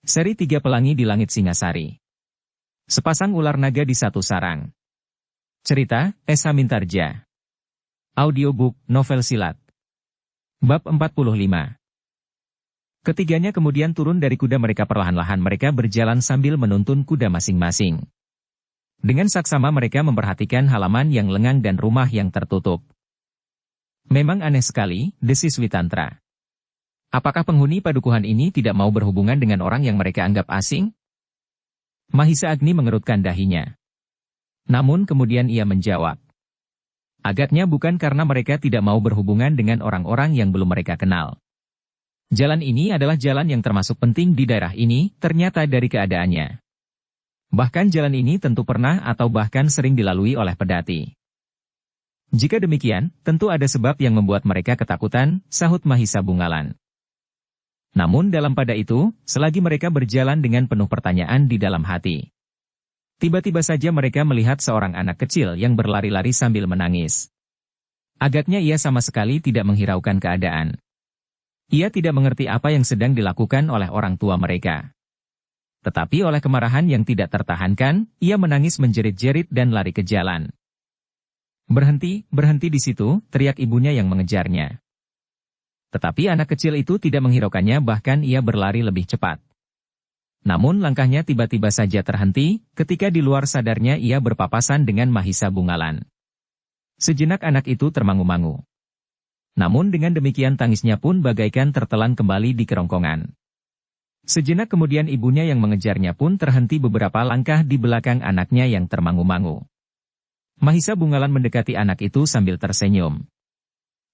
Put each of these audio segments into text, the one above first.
Seri 3 Pelangi di Langit Singasari. Sepasang ular naga di satu sarang. Cerita, Esa Mintarja. Audiobook, novel silat. Bab 45. Ketiganya kemudian turun dari kuda mereka perlahan-lahan mereka berjalan sambil menuntun kuda masing-masing. Dengan saksama mereka memperhatikan halaman yang lengang dan rumah yang tertutup. Memang aneh sekali, desis Witantra. Apakah penghuni padukuhan ini tidak mau berhubungan dengan orang yang mereka anggap asing? Mahisa Agni mengerutkan dahinya. Namun kemudian ia menjawab. Agaknya bukan karena mereka tidak mau berhubungan dengan orang-orang yang belum mereka kenal. Jalan ini adalah jalan yang termasuk penting di daerah ini, ternyata dari keadaannya. Bahkan jalan ini tentu pernah atau bahkan sering dilalui oleh pedati. Jika demikian, tentu ada sebab yang membuat mereka ketakutan, sahut Mahisa Bungalan. Namun dalam pada itu, selagi mereka berjalan dengan penuh pertanyaan di dalam hati. Tiba-tiba saja mereka melihat seorang anak kecil yang berlari-lari sambil menangis. Agaknya ia sama sekali tidak menghiraukan keadaan. Ia tidak mengerti apa yang sedang dilakukan oleh orang tua mereka. Tetapi oleh kemarahan yang tidak tertahankan, ia menangis menjerit-jerit dan lari ke jalan. Berhenti, berhenti di situ, teriak ibunya yang mengejarnya. Tetapi anak kecil itu tidak menghiraukannya bahkan ia berlari lebih cepat. Namun langkahnya tiba-tiba saja terhenti, ketika di luar sadarnya ia berpapasan dengan Mahisa Bungalan. Sejenak anak itu termangu-mangu. Namun dengan demikian tangisnya pun bagaikan tertelan kembali di kerongkongan. Sejenak kemudian ibunya yang mengejarnya pun terhenti beberapa langkah di belakang anaknya yang termangu-mangu. Mahisa Bungalan mendekati anak itu sambil tersenyum.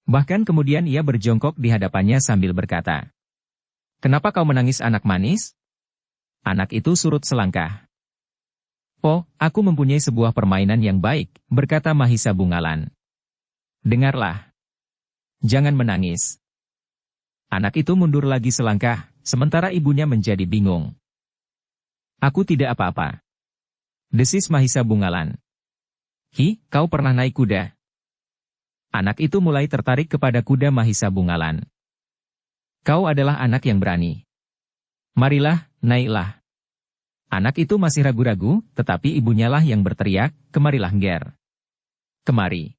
Bahkan kemudian ia berjongkok di hadapannya sambil berkata, "Kenapa kau menangis anak manis?" Anak itu surut selangkah. "Oh, aku mempunyai sebuah permainan yang baik," berkata Mahisa Bungalan. "Dengarlah. Jangan menangis." Anak itu mundur lagi selangkah, sementara ibunya menjadi bingung. "Aku tidak apa-apa," desis Mahisa Bungalan. "Hi, kau pernah naik kuda?" Anak itu mulai tertarik kepada kuda Mahisa Bungalan. "Kau adalah anak yang berani. Marilah, naiklah." Anak itu masih ragu-ragu, tetapi ibunya lah yang berteriak, "Kemarilah Nger. Kemari.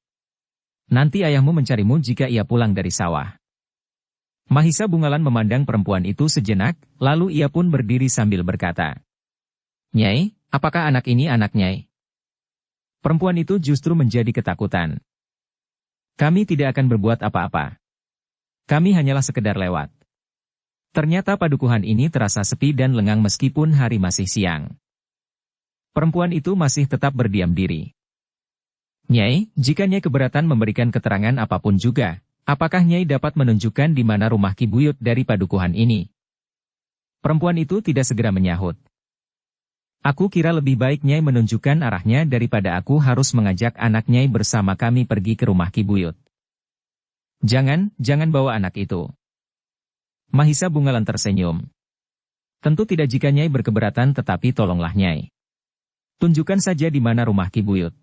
Nanti ayahmu mencarimu jika ia pulang dari sawah." Mahisa Bungalan memandang perempuan itu sejenak, lalu ia pun berdiri sambil berkata, "Nyai, apakah anak ini anak Nyai?" Perempuan itu justru menjadi ketakutan. "Kami tidak akan berbuat apa-apa. Kami hanyalah sekedar lewat." Ternyata padukuhan ini terasa sepi dan lengang meskipun hari masih siang. Perempuan itu masih tetap berdiam diri. "Nyai, jika Nyai keberatan memberikan keterangan apapun juga, apakah Nyai dapat menunjukkan di mana rumah Ki Buyut dari padukuhan ini?" Perempuan itu tidak segera menyahut. "Aku kira lebih baik Nyai menunjukkan arahnya daripada aku harus mengajak anak Nyai bersama kami pergi ke rumah Ki Buyut." Jangan bawa anak itu." Mahisa Bungalan tersenyum. "Tentu tidak jika Nyai berkeberatan, tetapi tolonglah Nyai. Tunjukkan saja di mana rumah Ki Buyut."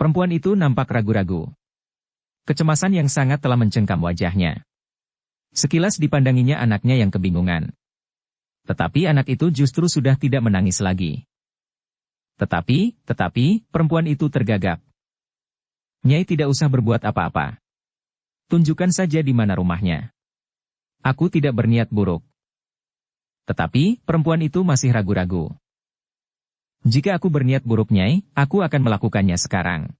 Perempuan itu nampak ragu-ragu. Kecemasan yang sangat telah mencengkam wajahnya. Sekilas dipandanginya anaknya yang kebingungan. Tetapi anak itu justru sudah tidak menangis lagi. Tetapi, perempuan itu tergagap. "Nyai tidak usah berbuat apa-apa. Tunjukkan saja di mana rumahnya. Aku tidak berniat buruk." Tetapi, perempuan itu masih ragu-ragu. "Jika aku berniat buruk Nyai, aku akan melakukannya sekarang.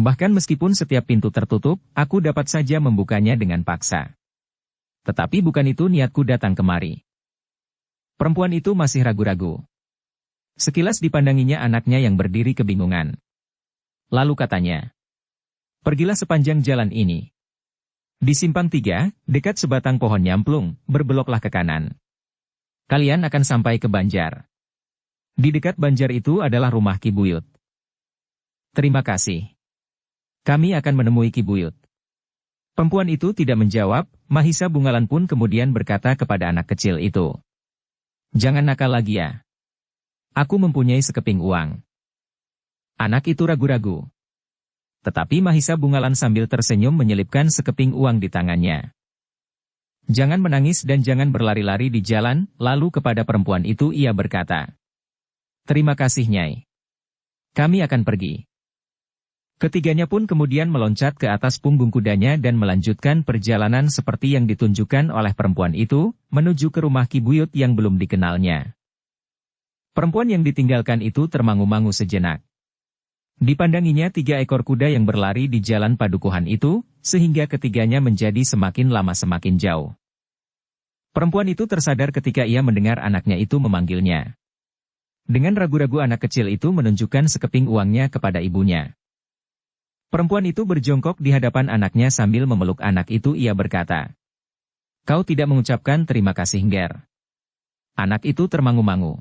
Bahkan meskipun setiap pintu tertutup, aku dapat saja membukanya dengan paksa. Tetapi bukan itu niatku datang kemari." Perempuan itu masih ragu-ragu. Sekilas dipandanginya anaknya yang berdiri kebingungan. Lalu katanya, "Pergilah sepanjang jalan ini. Di simpang 3, dekat sebatang pohon nyamplung, berbeloklah ke kanan. Kalian akan sampai ke Banjar. Di dekat Banjar itu adalah rumah Ki Buyut." "Terima kasih. Kami akan menemui Ki Buyut." Perempuan itu tidak menjawab, Mahisa Bungalan pun kemudian berkata kepada anak kecil itu, "Jangan nakal lagi ya. Aku mempunyai sekeping uang." Anak itu ragu-ragu. Tetapi Mahisa Bungalan sambil tersenyum menyelipkan sekeping uang di tangannya. Jangan menangis dan jangan berlari-lari di jalan, lalu kepada perempuan itu ia berkata, "Terima kasih Nyai. Kami akan pergi." Ketiganya pun kemudian meloncat ke atas punggung kudanya dan melanjutkan perjalanan seperti yang ditunjukkan oleh perempuan itu, menuju ke rumah Ki Buyut yang belum dikenalnya. Perempuan yang ditinggalkan itu termangu-mangu sejenak. Dipandanginya 3 ekor kuda yang berlari di jalan padukuhan itu, sehingga ketiganya menjadi semakin lama semakin jauh. Perempuan itu tersadar ketika ia mendengar anaknya itu memanggilnya. Dengan ragu-ragu anak kecil itu menunjukkan sekeping uangnya kepada ibunya. Perempuan itu berjongkok di hadapan anaknya sambil memeluk anak itu ia berkata, "Kau tidak mengucapkan terima kasih Nger." Anak itu termangu-mangu.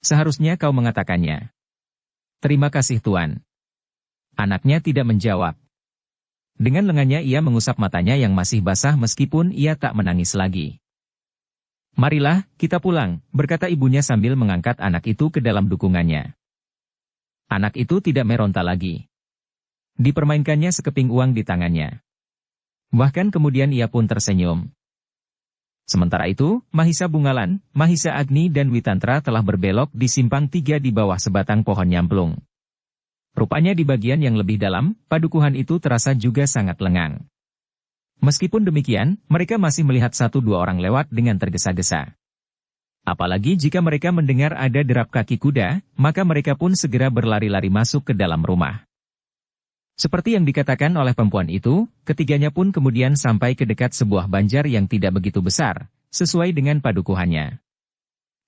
"Seharusnya kau mengatakannya." "Terima kasih Tuan." Anaknya tidak menjawab. Dengan lengannya ia mengusap matanya yang masih basah meskipun ia tak menangis lagi. "Marilah, kita pulang," berkata ibunya sambil mengangkat anak itu ke dalam dukungannya. Anak itu tidak meronta lagi. Dipermainkannya sekeping uang di tangannya. Bahkan kemudian ia pun tersenyum. Sementara itu, Mahisa Bungalan, Mahisa Agni dan Witantra telah berbelok di simpang 3 di bawah sebatang pohon nyamplung. Rupanya di bagian yang lebih dalam, padukuhan itu terasa juga sangat lengang. Meskipun demikian, mereka masih melihat 1-2 orang lewat dengan tergesa-gesa. Apalagi jika mereka mendengar ada derap kaki kuda, maka mereka pun segera berlari-lari masuk ke dalam rumah. Seperti yang dikatakan oleh perempuan itu, ketiganya pun kemudian sampai ke dekat sebuah banjar yang tidak begitu besar, sesuai dengan padukuhannya.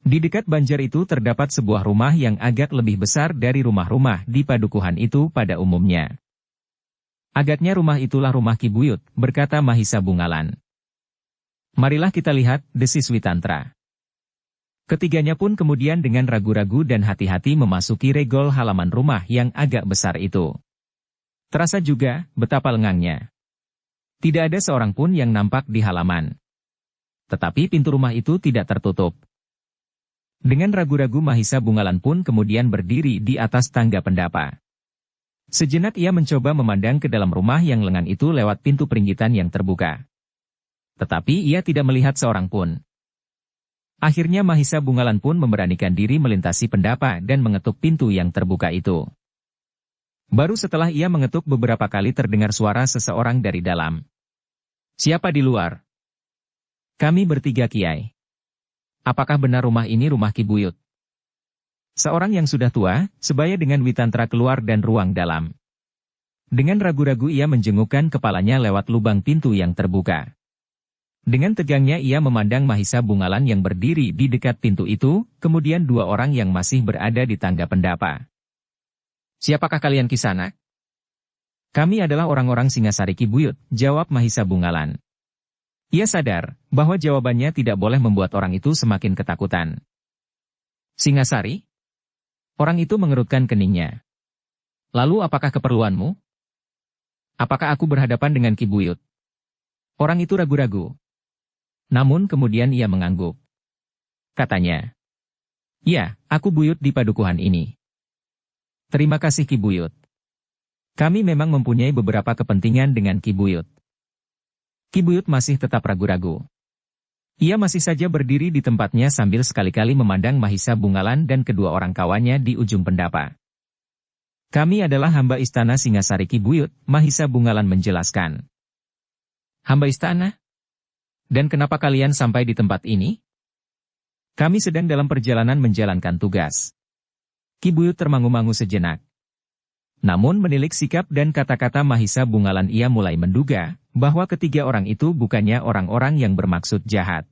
Di dekat banjar itu terdapat sebuah rumah yang agak lebih besar dari rumah-rumah di padukuhan itu pada umumnya. "Agaknya rumah itulah rumah Ki Buyut," berkata Mahisa Bungalan. "Marilah kita lihat," desis Witantra. Ketiganya pun kemudian dengan ragu-ragu dan hati-hati memasuki regol halaman rumah yang agak besar itu. Terasa juga betapa lengangnya. Tidak ada seorang pun yang nampak di halaman. Tetapi pintu rumah itu tidak tertutup. Dengan ragu-ragu Mahisa Bungalan pun kemudian berdiri di atas tangga pendapa. Sejenak ia mencoba memandang ke dalam rumah yang lengan itu lewat pintu peringgitan yang terbuka. Tetapi ia tidak melihat seorang pun. Akhirnya Mahisa Bungalan pun memberanikan diri melintasi pendapa dan mengetuk pintu yang terbuka itu. Baru setelah ia mengetuk beberapa kali terdengar suara seseorang dari dalam. "Siapa di luar?" "Kami bertiga Kiai." "Apakah benar rumah ini rumah Ki Buyut?" Seorang yang sudah tua, sebaya dengan Witantra keluar dan ruang dalam. Dengan ragu-ragu ia menjengukkan kepalanya lewat lubang pintu yang terbuka. Dengan tegangnya ia memandang Mahisa Bungalan yang berdiri di dekat pintu itu, kemudian 2 orang yang masih berada di tangga pendapa. "Siapakah kalian Kisanak?" "Kami adalah orang-orang Singasari Ki Buyut," jawab Mahisa Bungalan. Ia sadar bahwa jawabannya tidak boleh membuat orang itu semakin ketakutan. "Singasari?" Orang itu mengerutkan keningnya. "Lalu apakah keperluanmu?" "Apakah aku berhadapan dengan Ki Buyut?" Orang itu ragu-ragu. Namun kemudian ia mengangguk. Katanya, "Ya, aku Buyut di padukuhan ini." "Terima kasih Ki Buyut. Kami memang mempunyai beberapa kepentingan dengan Ki Buyut." Ki Buyut masih tetap ragu-ragu. Ia masih saja berdiri di tempatnya sambil sekali-kali memandang Mahisa Bungalan dan kedua orang kawannya di ujung pendapa. "Kami adalah hamba istana Singasari Ki Buyut," Mahisa Bungalan menjelaskan. "Hamba istana? Dan kenapa kalian sampai di tempat ini?" "Kami sedang dalam perjalanan menjalankan tugas." Ki Buyut termangu-mangu sejenak. Namun menilik sikap dan kata-kata Mahisa Bungalan ia mulai menduga bahwa ketiga orang itu bukannya orang-orang yang bermaksud jahat.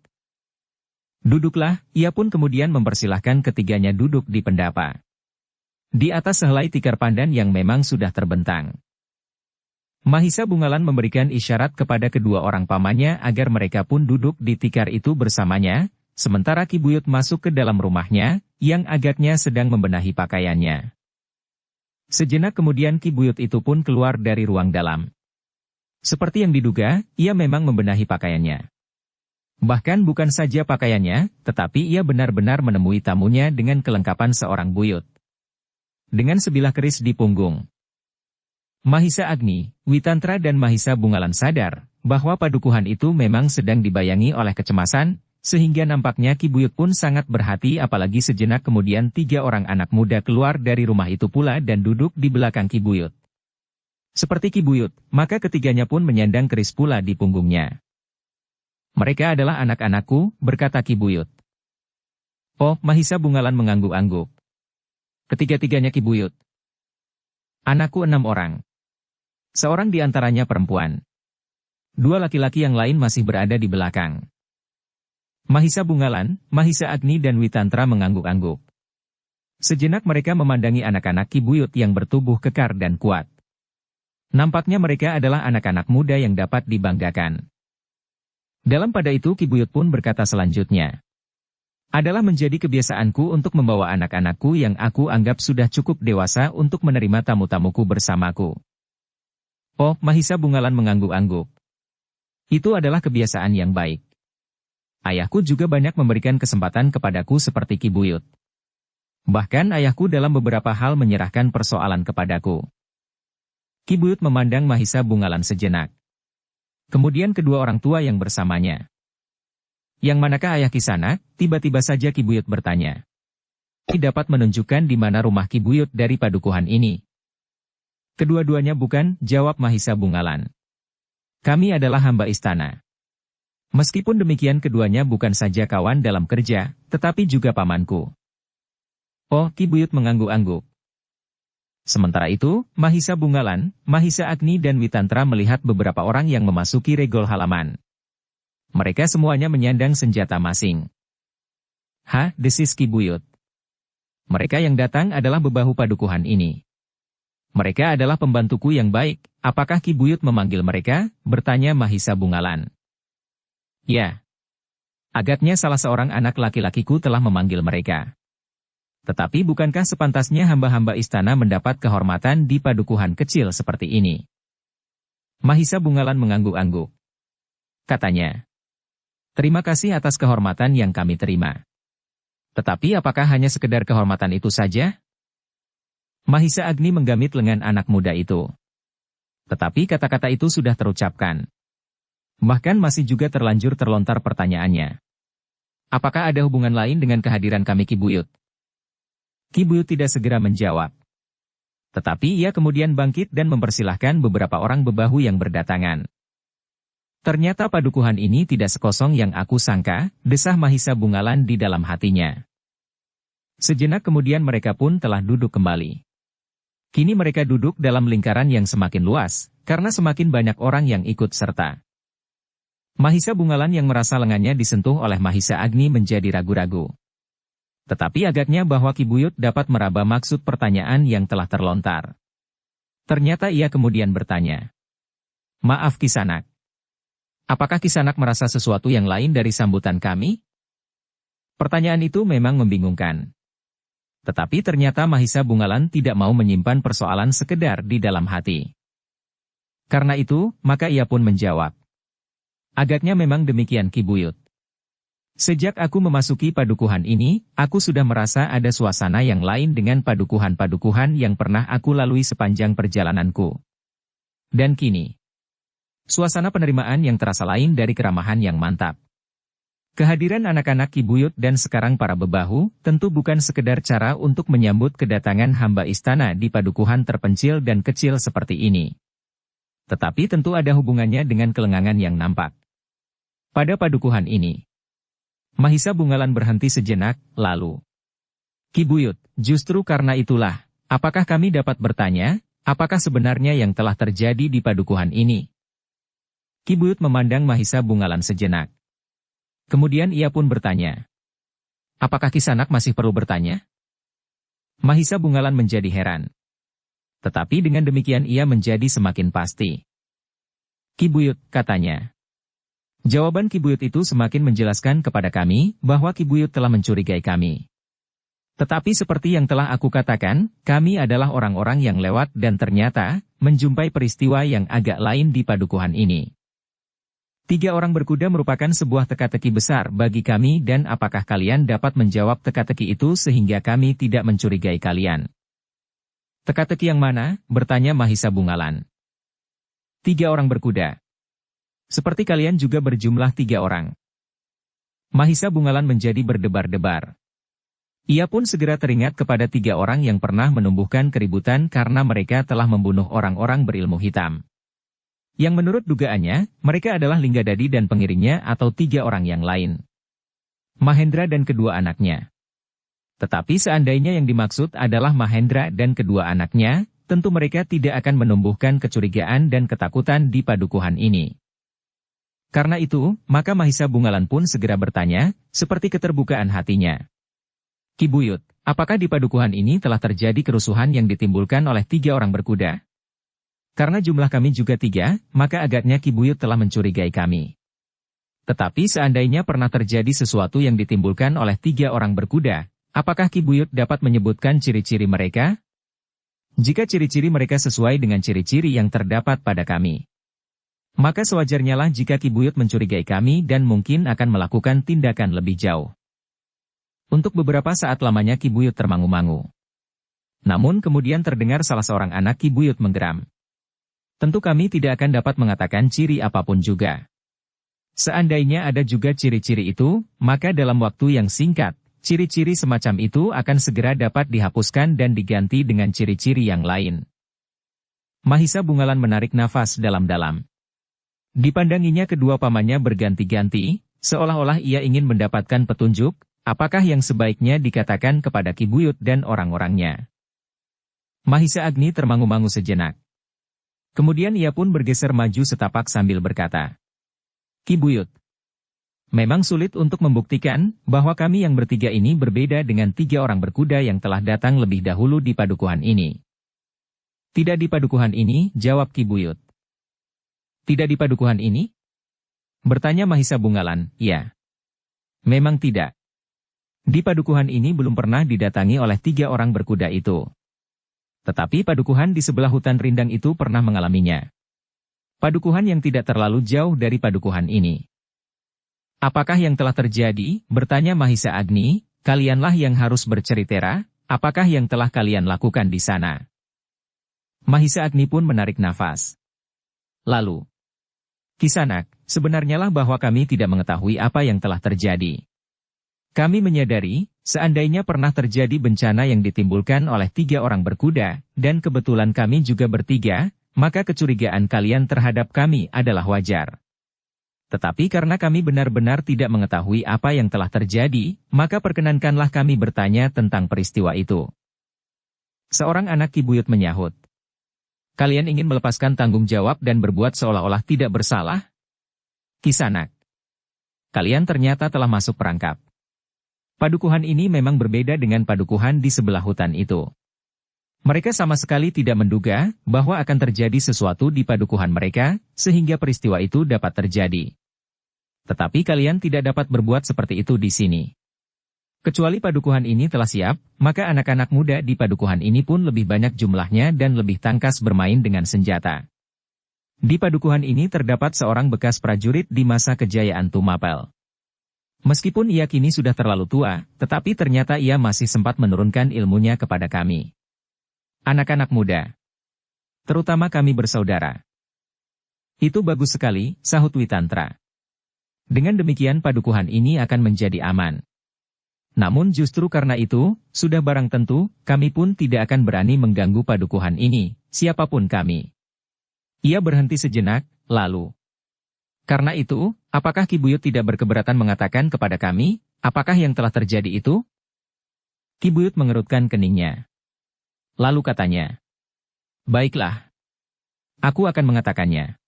"Duduklah," ia pun kemudian mempersilahkan ketiganya duduk di pendapa. Di atas sehelai tikar pandan yang memang sudah terbentang. Mahisa Bungalan memberikan isyarat kepada kedua orang pamannya agar mereka pun duduk di tikar itu bersamanya, sementara Ki Buyut masuk ke dalam rumahnya, yang agaknya sedang membenahi pakaiannya. Sejenak kemudian Ki Buyut itu pun keluar dari ruang dalam. Seperti yang diduga, ia memang membenahi pakaiannya. Bahkan bukan saja pakaiannya, tetapi ia benar-benar menemui tamunya dengan kelengkapan seorang buyut. Dengan sebilah keris di punggung. Mahisa Agni, Witantra dan Mahisa Bungalan sadar bahwa padukuhan itu memang sedang dibayangi oleh kecemasan, sehingga nampaknya Ki Buyut pun sangat berhati apalagi sejenak kemudian 3 orang anak muda keluar dari rumah itu pula dan duduk di belakang Ki Buyut. Seperti Ki Buyut, maka ketiganya pun menyandang keris pula di punggungnya. Mereka adalah anak-anakku, berkata Ki Buyut. Oh, Mahisa Bungalan mengangguk-angguk. Ketiga-tiganya Ki Buyut. Anakku 6 orang. Seorang di antaranya perempuan. 2 laki-laki yang lain masih berada di belakang. Mahisa Bungalan, Mahisa Agni dan Witantra mengangguk-angguk. Sejenak mereka memandangi anak-anak Ki Buyut yang bertubuh kekar dan kuat. Nampaknya mereka adalah anak-anak muda yang dapat dibanggakan. Dalam pada itu Ki Buyut pun berkata selanjutnya. Adalah menjadi kebiasaanku untuk membawa anak-anakku yang aku anggap sudah cukup dewasa untuk menerima tamu-tamuku bersamaku. Oh, Mahisa Bungalan mengangguk-angguk. Itu adalah kebiasaan yang baik. Ayahku juga banyak memberikan kesempatan kepadaku seperti Ki Buyut. Bahkan ayahku dalam beberapa hal menyerahkan persoalan kepadaku. Ki Buyut memandang Mahisa Bungalan sejenak. Kemudian kedua orang tua yang bersamanya. Yang manakah ayah Kisanak? Tiba-tiba saja Ki Buyut bertanya. Ki dapat menunjukkan di mana rumah Ki Buyut dari padukuhan ini. Kedua-duanya bukan, jawab Mahisa Bungalan. Kami adalah hamba istana. Meskipun demikian keduanya bukan saja kawan dalam kerja, tetapi juga pamanku. Oh, Ki Buyut mengangguk-angguk. Sementara itu, Mahisa Bungalan, Mahisa Agni dan Witantra melihat beberapa orang yang memasuki regol halaman. Mereka semuanya menyandang senjata masing. Desis Ki Buyut. Mereka yang datang adalah bebahu padukuhan ini. Mereka adalah pembantuku yang baik, apakah Ki Buyut memanggil mereka? Bertanya Mahisa Bungalan. Ya. Agaknya salah seorang anak laki-lakiku telah memanggil mereka. Tetapi bukankah sepantasnya hamba-hamba istana mendapat kehormatan di padukuhan kecil seperti ini? Mahisa Bungalan mengangguk-angguk. Katanya. Terima kasih atas kehormatan yang kami terima. Tetapi apakah hanya sekedar kehormatan itu saja? Mahisa Agni menggamit lengan anak muda itu. Tetapi kata-kata itu sudah terucapkan. Bahkan masih juga terlanjur terlontar pertanyaannya. Apakah ada hubungan lain dengan kehadiran kami Ki Buyut? Ki Buyut tidak segera menjawab. Tetapi ia kemudian bangkit dan mempersilahkan beberapa orang bebahu yang berdatangan. Ternyata padukuhan ini tidak sekosong yang aku sangka, desah Mahisa Bungalan di dalam hatinya. Sejenak kemudian mereka pun telah duduk kembali. Kini mereka duduk dalam lingkaran yang semakin luas, karena semakin banyak orang yang ikut serta. Mahisa Bungalan yang merasa lengannya disentuh oleh Mahisa Agni menjadi ragu-ragu. Tetapi agaknya bahwa Ki Buyut dapat meraba maksud pertanyaan yang telah terlontar. Ternyata ia kemudian bertanya. Maaf Kisanak. Apakah Kisanak merasa sesuatu yang lain dari sambutan kami? Pertanyaan itu memang membingungkan. Tetapi ternyata Mahisa Bungalan tidak mau menyimpan persoalan sekedar di dalam hati. Karena itu, maka ia pun menjawab. Agaknya memang demikian Ki Buyut. Sejak aku memasuki padukuhan ini, aku sudah merasa ada suasana yang lain dengan padukuhan-padukuhan yang pernah aku lalui sepanjang perjalananku. Dan kini, suasana penerimaan yang terasa lain dari keramahan yang mantap. Kehadiran anak-anak Ki Buyut dan sekarang para bebahu, tentu bukan sekedar cara untuk menyambut kedatangan hamba istana di padukuhan terpencil dan kecil seperti ini. Tetapi tentu ada hubungannya dengan kelengangan yang nampak. Pada padukuhan ini, Mahisa Bungalan berhenti sejenak, lalu. Ki Buyut, justru karena itulah, apakah kami dapat bertanya, apakah sebenarnya yang telah terjadi di padukuhan ini? Ki Buyut memandang Mahisa Bungalan sejenak. Kemudian ia pun bertanya. Apakah Kisanak masih perlu bertanya? Mahisa Bungalan menjadi heran. Tetapi dengan demikian ia menjadi semakin pasti. Ki Buyut, katanya. Jawaban Ki Buyut itu semakin menjelaskan kepada kami bahwa Ki Buyut telah mencurigai kami. Tetapi seperti yang telah aku katakan, kami adalah orang-orang yang lewat dan ternyata menjumpai peristiwa yang agak lain di padukuhan ini. 3 orang berkuda merupakan sebuah teka-teki besar bagi kami dan apakah kalian dapat menjawab teka-teki itu sehingga kami tidak mencurigai kalian? Teka-teki yang mana? Bertanya Mahisa Bungalan. 3 orang berkuda. Seperti kalian juga berjumlah 3 orang. Mahisa Bungalan menjadi berdebar-debar. Ia pun segera teringat kepada 3 orang yang pernah menumbuhkan keributan karena mereka telah membunuh orang-orang berilmu hitam. Yang menurut dugaannya, mereka adalah Linggadadi dan pengiringnya atau 3 orang yang lain. Mahendra dan kedua anaknya. Tetapi seandainya yang dimaksud adalah Mahendra dan kedua anaknya, tentu mereka tidak akan menumbuhkan kecurigaan dan ketakutan di padukuhan ini. Karena itu, maka Mahisa Bungalan pun segera bertanya, seperti keterbukaan hatinya. Ki Buyut, apakah di padukuhan ini telah terjadi kerusuhan yang ditimbulkan oleh 3 orang berkuda? Karena jumlah kami juga 3, maka agaknya Ki Buyut telah mencurigai kami. Tetapi seandainya pernah terjadi sesuatu yang ditimbulkan oleh 3 orang berkuda, apakah Ki Buyut dapat menyebutkan ciri-ciri mereka? Jika ciri-ciri mereka sesuai dengan ciri-ciri yang terdapat pada kami, maka sewajarnya lah jika Ki Buyut mencurigai kami dan mungkin akan melakukan tindakan lebih jauh. Untuk beberapa saat lamanya Ki Buyut termangu-mangu. Namun kemudian terdengar salah seorang anak Ki Buyut menggeram. Tentu kami tidak akan dapat mengatakan ciri apapun juga. Seandainya ada juga ciri-ciri itu, maka dalam waktu yang singkat, ciri-ciri semacam itu akan segera dapat dihapuskan dan diganti dengan ciri-ciri yang lain. Mahisa Bungalan menarik nafas dalam-dalam. Dipandanginya kedua pamannya berganti-ganti, seolah-olah ia ingin mendapatkan petunjuk, apakah yang sebaiknya dikatakan kepada Ki Buyut dan orang-orangnya. Mahisa Agni termangu-mangu sejenak. Kemudian ia pun bergeser maju setapak sambil berkata, Ki Buyut, memang sulit untuk membuktikan bahwa kami yang bertiga ini berbeda dengan 3 orang berkuda yang telah datang lebih dahulu di padukuhan ini. Tidak di padukuhan ini, jawab Ki Buyut. Tidak di padukuhan ini? Bertanya Mahisa Bungalan, ya. Memang tidak. Di padukuhan ini belum pernah didatangi oleh 3 orang berkuda itu. Tetapi padukuhan di sebelah hutan rindang itu pernah mengalaminya. Padukuhan yang tidak terlalu jauh dari padukuhan ini. Apakah yang telah terjadi? Bertanya Mahisa Agni, kalianlah yang harus bercerita, apakah yang telah kalian lakukan di sana? Mahisa Agni pun menarik nafas. Lalu, Kisanak, sebenarnya lah bahwa kami tidak mengetahui apa yang telah terjadi. Kami menyadari, seandainya pernah terjadi bencana yang ditimbulkan oleh 3 orang berkuda, dan kebetulan kami juga bertiga, maka kecurigaan kalian terhadap kami adalah wajar. Tetapi karena kami benar-benar tidak mengetahui apa yang telah terjadi, maka perkenankanlah kami bertanya tentang peristiwa itu. Seorang anak Ki Buyut menyahut. Kalian ingin melepaskan tanggung jawab dan berbuat seolah-olah tidak bersalah? Kisanak, kalian ternyata telah masuk perangkap. Padukuhan ini memang berbeda dengan padukuhan di sebelah hutan itu. Mereka sama sekali tidak menduga bahwa akan terjadi sesuatu di padukuhan mereka, sehingga peristiwa itu dapat terjadi. Tetapi kalian tidak dapat berbuat seperti itu di sini. Kecuali padukuhan ini telah siap, maka anak-anak muda di padukuhan ini pun lebih banyak jumlahnya dan lebih tangkas bermain dengan senjata. Di padukuhan ini terdapat seorang bekas prajurit di masa kejayaan Tumapel. Meskipun ia kini sudah terlalu tua, tetapi ternyata ia masih sempat menurunkan ilmunya kepada kami. Anak-anak muda. Terutama kami bersaudara. Itu bagus sekali, sahut Witantra. Dengan demikian padukuhan ini akan menjadi aman. Namun justru karena itu, sudah barang tentu, kami pun tidak akan berani mengganggu padukuhan ini, siapapun kami. Ia berhenti sejenak, lalu. Karena itu, apakah Ki Buyut tidak berkeberatan mengatakan kepada kami, apakah yang telah terjadi itu? Ki Buyut mengerutkan keningnya. Lalu katanya, baiklah. Aku akan mengatakannya.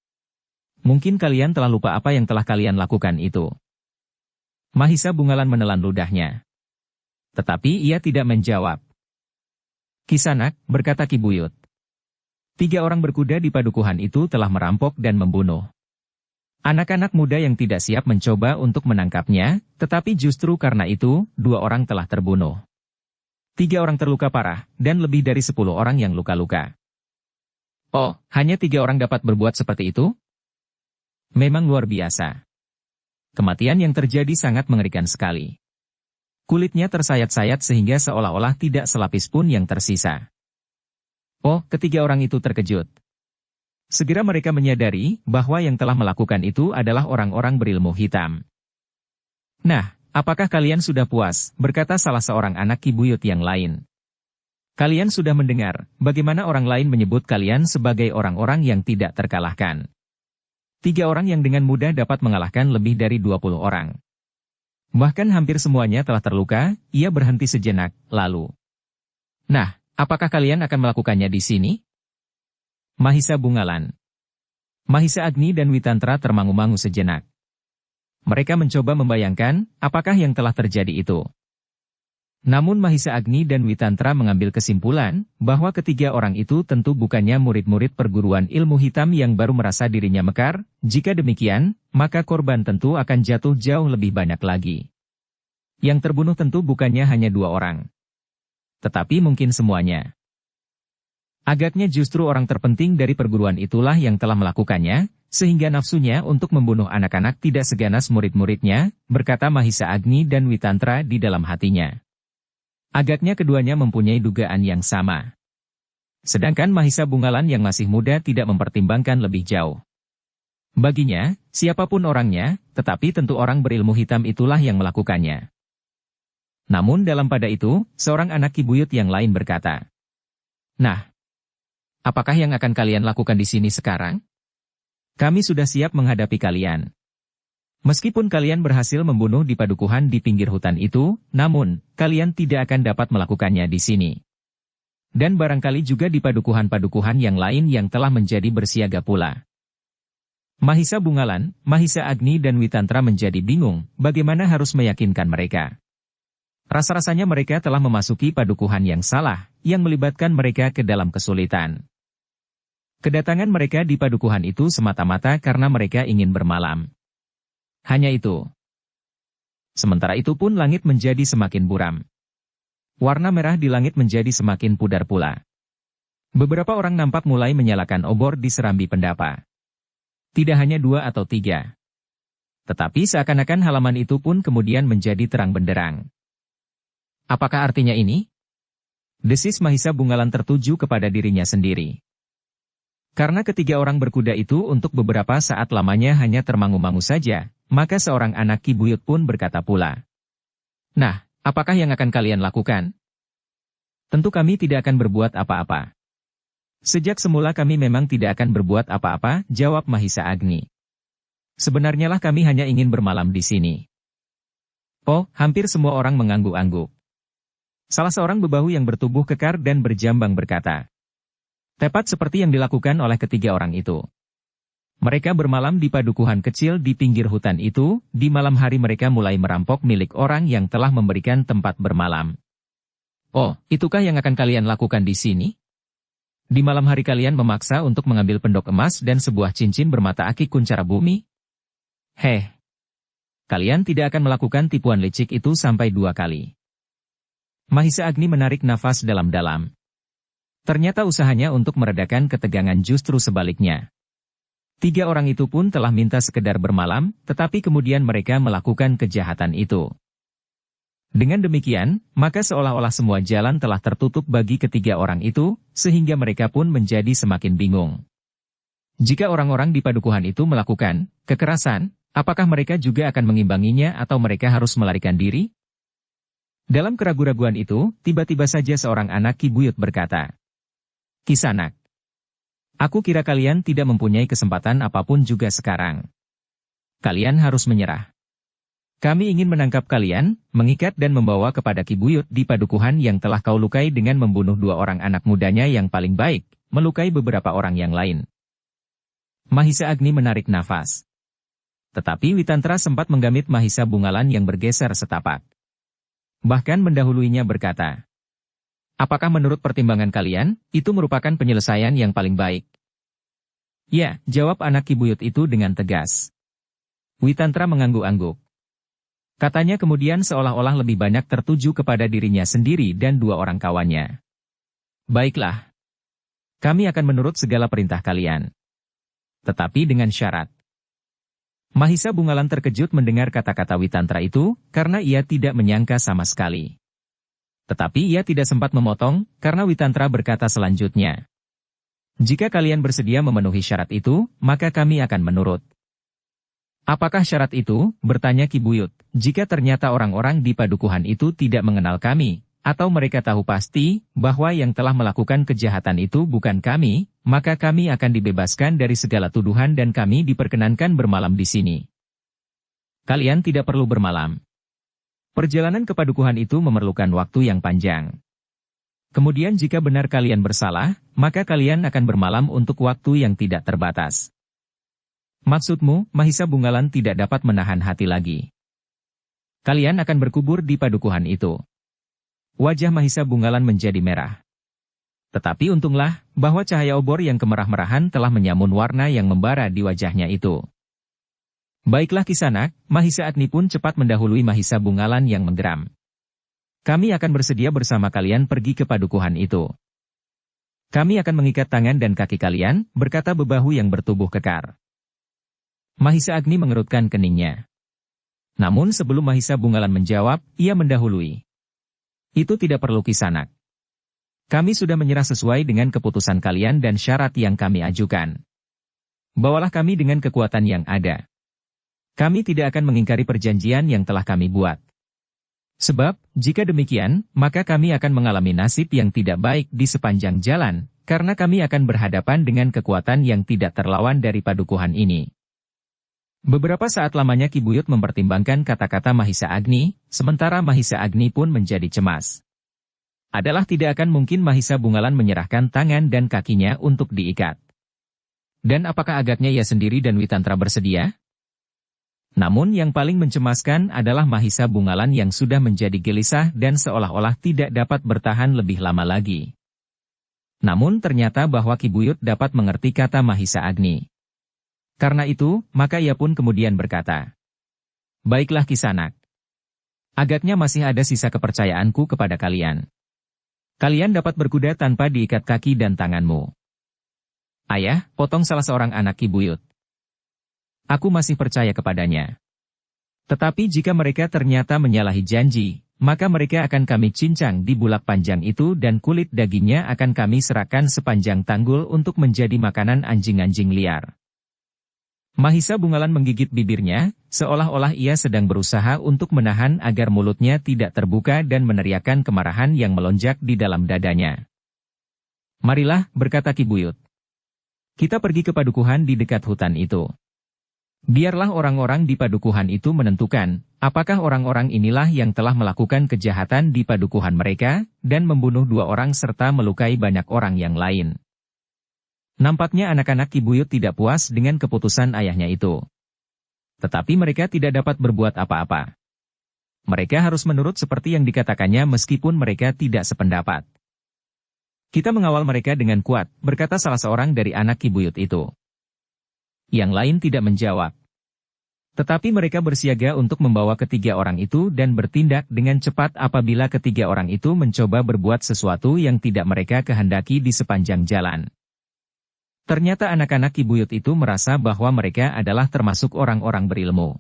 Mungkin kalian telah lupa apa yang telah kalian lakukan itu. Mahisa Bungalan menelan ludahnya. Tetapi ia tidak menjawab. Kisanak, berkata Ki Buyut. 3 orang berkuda di padukuhan itu telah merampok dan membunuh anak-anak muda yang tidak siap mencoba untuk menangkapnya, tetapi justru karena itu, 2 orang telah terbunuh. 3 orang terluka parah, dan lebih dari 10 orang yang luka-luka. Oh, hanya 3 orang dapat berbuat seperti itu? Memang luar biasa. Kematian yang terjadi sangat mengerikan sekali. Kulitnya tersayat-sayat sehingga seolah-olah tidak selapis pun yang tersisa. Oh, 3 orang itu terkejut. Segera mereka menyadari bahwa yang telah melakukan itu adalah orang-orang berilmu hitam. Nah, apakah kalian sudah puas? Berkata salah seorang anak Ki Buyut yang lain. Kalian sudah mendengar bagaimana orang lain menyebut kalian sebagai orang-orang yang tidak terkalahkan. 3 orang yang dengan mudah dapat mengalahkan lebih dari 20 orang. Bahkan hampir semuanya telah terluka, ia berhenti sejenak, lalu. Nah, apakah kalian akan melakukannya di sini? Mahisa Bungalan. Mahisa Agni dan Witantra termangu-mangu sejenak. Mereka mencoba membayangkan apakah yang telah terjadi itu. Namun Mahisa Agni dan Witantra mengambil kesimpulan bahwa ketiga orang itu tentu bukannya murid-murid perguruan ilmu hitam yang baru merasa dirinya mekar. Jika demikian, maka korban tentu akan jatuh jauh lebih banyak lagi. Yang terbunuh tentu bukannya hanya 2 orang. Tetapi mungkin semuanya. Agaknya justru orang terpenting dari perguruan itulah yang telah melakukannya, sehingga nafsunya untuk membunuh anak-anak tidak seganas murid-muridnya, berkata Mahisa Agni dan Witantra di dalam hatinya. Agaknya keduanya mempunyai dugaan yang sama. Sedangkan Mahisa Bungalan yang masih muda tidak mempertimbangkan lebih jauh. Baginya, siapapun orangnya, tetapi tentu orang berilmu hitam itulah yang melakukannya. Namun dalam pada itu, seorang anak Ki Buyut yang lain berkata, "Nah, apakah yang akan kalian lakukan di sini sekarang? Kami sudah siap menghadapi kalian. Meskipun kalian berhasil membunuh di padukuhan di pinggir hutan itu, namun, kalian tidak akan dapat melakukannya di sini. Dan barangkali juga di padukuhan-padukuhan yang lain yang telah menjadi bersiaga pula." Mahisa Bungalan, Mahisa Agni dan Witantra menjadi bingung, bagaimana harus meyakinkan mereka. Rasa-rasanya mereka telah memasuki padukuhan yang salah, yang melibatkan mereka ke dalam kesulitan. Kedatangan mereka di padukuhan itu semata-mata karena mereka ingin bermalam. Hanya itu. Sementara itu pun langit menjadi semakin buram. Warna merah di langit menjadi semakin pudar pula. Beberapa orang nampak mulai menyalakan obor di serambi pendapa. Tidak hanya 2 atau 3. Tetapi seakan-akan halaman itu pun kemudian menjadi terang benderang. Apakah artinya ini? Desis Mahisa Bungalan tertuju kepada dirinya sendiri. Karena ketiga orang berkuda itu untuk beberapa saat lamanya hanya termangu-mangu saja, maka seorang anak Ki Buyut pun berkata pula. "Nah, apakah yang akan kalian lakukan?" "Tentu kami tidak akan berbuat apa-apa. Sejak semula kami memang tidak akan berbuat apa-apa," jawab Mahisa Agni. "Sebenarnya lah kami hanya ingin bermalam di sini." Oh, hampir semua orang mengangguk-angguk. Salah seorang bebahu yang bertubuh kekar dan berjambang berkata, "Tepat seperti yang dilakukan oleh ketiga orang itu. Mereka bermalam di padukuhan kecil di pinggir hutan itu, di malam hari mereka mulai merampok milik orang yang telah memberikan tempat bermalam." "Oh, itukah yang akan kalian lakukan di sini? Di malam hari kalian memaksa untuk mengambil pendok emas dan sebuah cincin bermata aki kuncara bumi? Heh, kalian tidak akan melakukan tipuan licik itu sampai 2 kali." Mahisa Agni menarik nafas dalam-dalam. Ternyata usahanya untuk meredakan ketegangan justru sebaliknya. 3 orang itu pun telah minta sekedar bermalam, tetapi kemudian mereka melakukan kejahatan itu. Dengan demikian, maka seolah-olah semua jalan telah tertutup bagi ketiga orang itu, sehingga mereka pun menjadi semakin bingung. Jika orang-orang di padukuhan itu melakukan kekerasan, apakah mereka juga akan mengimbanginya atau mereka harus melarikan diri? Dalam keraguan-raguan itu, tiba-tiba saja seorang anak Ki Buyut berkata, "Kisanak, aku kira kalian tidak mempunyai kesempatan apapun juga sekarang. Kalian harus menyerah. Kami ingin menangkap kalian, mengikat dan membawa kepada Ki Buyut di padukuhan yang telah kau lukai dengan membunuh 2 orang anak mudanya yang paling baik, melukai beberapa orang yang lain." Mahisa Agni menarik nafas. Tetapi Witantra sempat menggamit Mahisa Bungalan yang bergeser setapak. Bahkan mendahuluinya berkata, "Apakah menurut pertimbangan kalian, itu merupakan penyelesaian yang paling baik?" "Ya," jawab anak Ki Buyut itu dengan tegas. Witantra mengangguk-angguk. Katanya kemudian seolah-olah lebih banyak tertuju kepada dirinya sendiri dan 2 orang kawannya. "Baiklah. Kami akan menurut segala perintah kalian. Tetapi dengan syarat." Mahisa Bungalan terkejut mendengar kata-kata Witantra itu, karena ia tidak menyangka sama sekali. Tetapi ia tidak sempat memotong, karena Witantra berkata selanjutnya, Jika kalian bersedia memenuhi syarat itu, maka kami akan menurut. Apakah syarat itu? Bertanya Ki Buyut. Jika ternyata orang-orang di padukuhan itu tidak mengenal kami, atau mereka tahu pasti bahwa yang telah melakukan kejahatan itu bukan kami, maka kami akan dibebaskan dari segala tuduhan dan kami diperkenankan bermalam di sini. Kalian tidak perlu bermalam. Perjalanan ke padukuhan itu memerlukan waktu yang panjang. Kemudian jika benar kalian bersalah, maka kalian akan bermalam untuk waktu yang tidak terbatas. Maksudmu, Mahisa Bungalan tidak dapat menahan hati lagi. Kalian akan berkubur di padukuhan itu. Wajah Mahisa Bungalan menjadi merah. Tetapi untunglah, bahwa cahaya obor yang kemerah-merahan telah menyamun warna yang membara di wajahnya itu. Baiklah Kisanak, Mahisa Agni pun cepat mendahului Mahisa Bungalan yang menggeram. Kami akan bersedia bersama kalian pergi ke padukuhan itu. Kami akan mengikat tangan dan kaki kalian, berkata bebahu yang bertubuh kekar. Mahisa Agni mengerutkan keningnya. Namun sebelum Mahisa Bungalan menjawab, ia mendahului. Itu tidak perlu Kisanak. Kami sudah menyerah sesuai dengan keputusan kalian dan syarat yang kami ajukan. Bawalah kami dengan kekuatan yang ada. Kami tidak akan mengingkari perjanjian yang telah kami buat. Sebab, jika demikian, maka kami akan mengalami nasib yang tidak baik di sepanjang jalan, karena kami akan berhadapan dengan kekuatan yang tidak terlawan dari padukuhan ini. Beberapa saat lamanya Ki Buyut mempertimbangkan kata-kata Mahisa Agni, sementara Mahisa Agni pun menjadi cemas. Adalah tidak akan mungkin Mahisa Bungalan menyerahkan tangan dan kakinya untuk diikat. Dan apakah agaknya ia sendiri dan Witantra bersedia? Namun yang paling mencemaskan adalah Mahisa Bungalan yang sudah menjadi gelisah dan seolah-olah tidak dapat bertahan lebih lama lagi. Namun ternyata bahwa Ki Buyut dapat mengerti kata Mahisa Agni. Karena itu, maka ia pun kemudian berkata, "Baiklah Kisanak. Agaknya masih ada sisa kepercayaanku kepada kalian. Kalian dapat berkuda tanpa diikat kaki dan tanganmu." "Ayah," potong salah seorang anak Ki Buyut. "Aku masih percaya kepadanya. Tetapi jika mereka ternyata menyalahi janji, maka mereka akan kami cincang di bulak panjang itu dan kulit dagingnya akan kami serahkan sepanjang tanggul untuk menjadi makanan anjing-anjing liar." Mahisa Bungalan menggigit bibirnya, seolah-olah ia sedang berusaha untuk menahan agar mulutnya tidak terbuka dan meneriakkan kemarahan yang melonjak di dalam dadanya. "Marilah," berkata Ki Buyut. "Kita pergi ke padukuhan di dekat hutan itu. Biarlah orang-orang di padukuhan itu menentukan, apakah orang-orang inilah yang telah melakukan kejahatan di padukuhan mereka, dan membunuh 2 orang serta melukai banyak orang yang lain." Nampaknya anak-anak Ki Buyut tidak puas dengan keputusan ayahnya itu. Tetapi mereka tidak dapat berbuat apa-apa. Mereka harus menurut seperti yang dikatakannya meskipun mereka tidak sependapat. "Kita mengawal mereka dengan kuat," berkata salah seorang dari anak Ki Buyut itu. Yang lain tidak menjawab. Tetapi mereka bersiaga untuk membawa ketiga orang itu dan bertindak dengan cepat apabila ketiga orang itu mencoba berbuat sesuatu yang tidak mereka kehendaki di sepanjang jalan. Ternyata anak-anak Ki Buyut itu merasa bahwa mereka adalah termasuk orang-orang berilmu.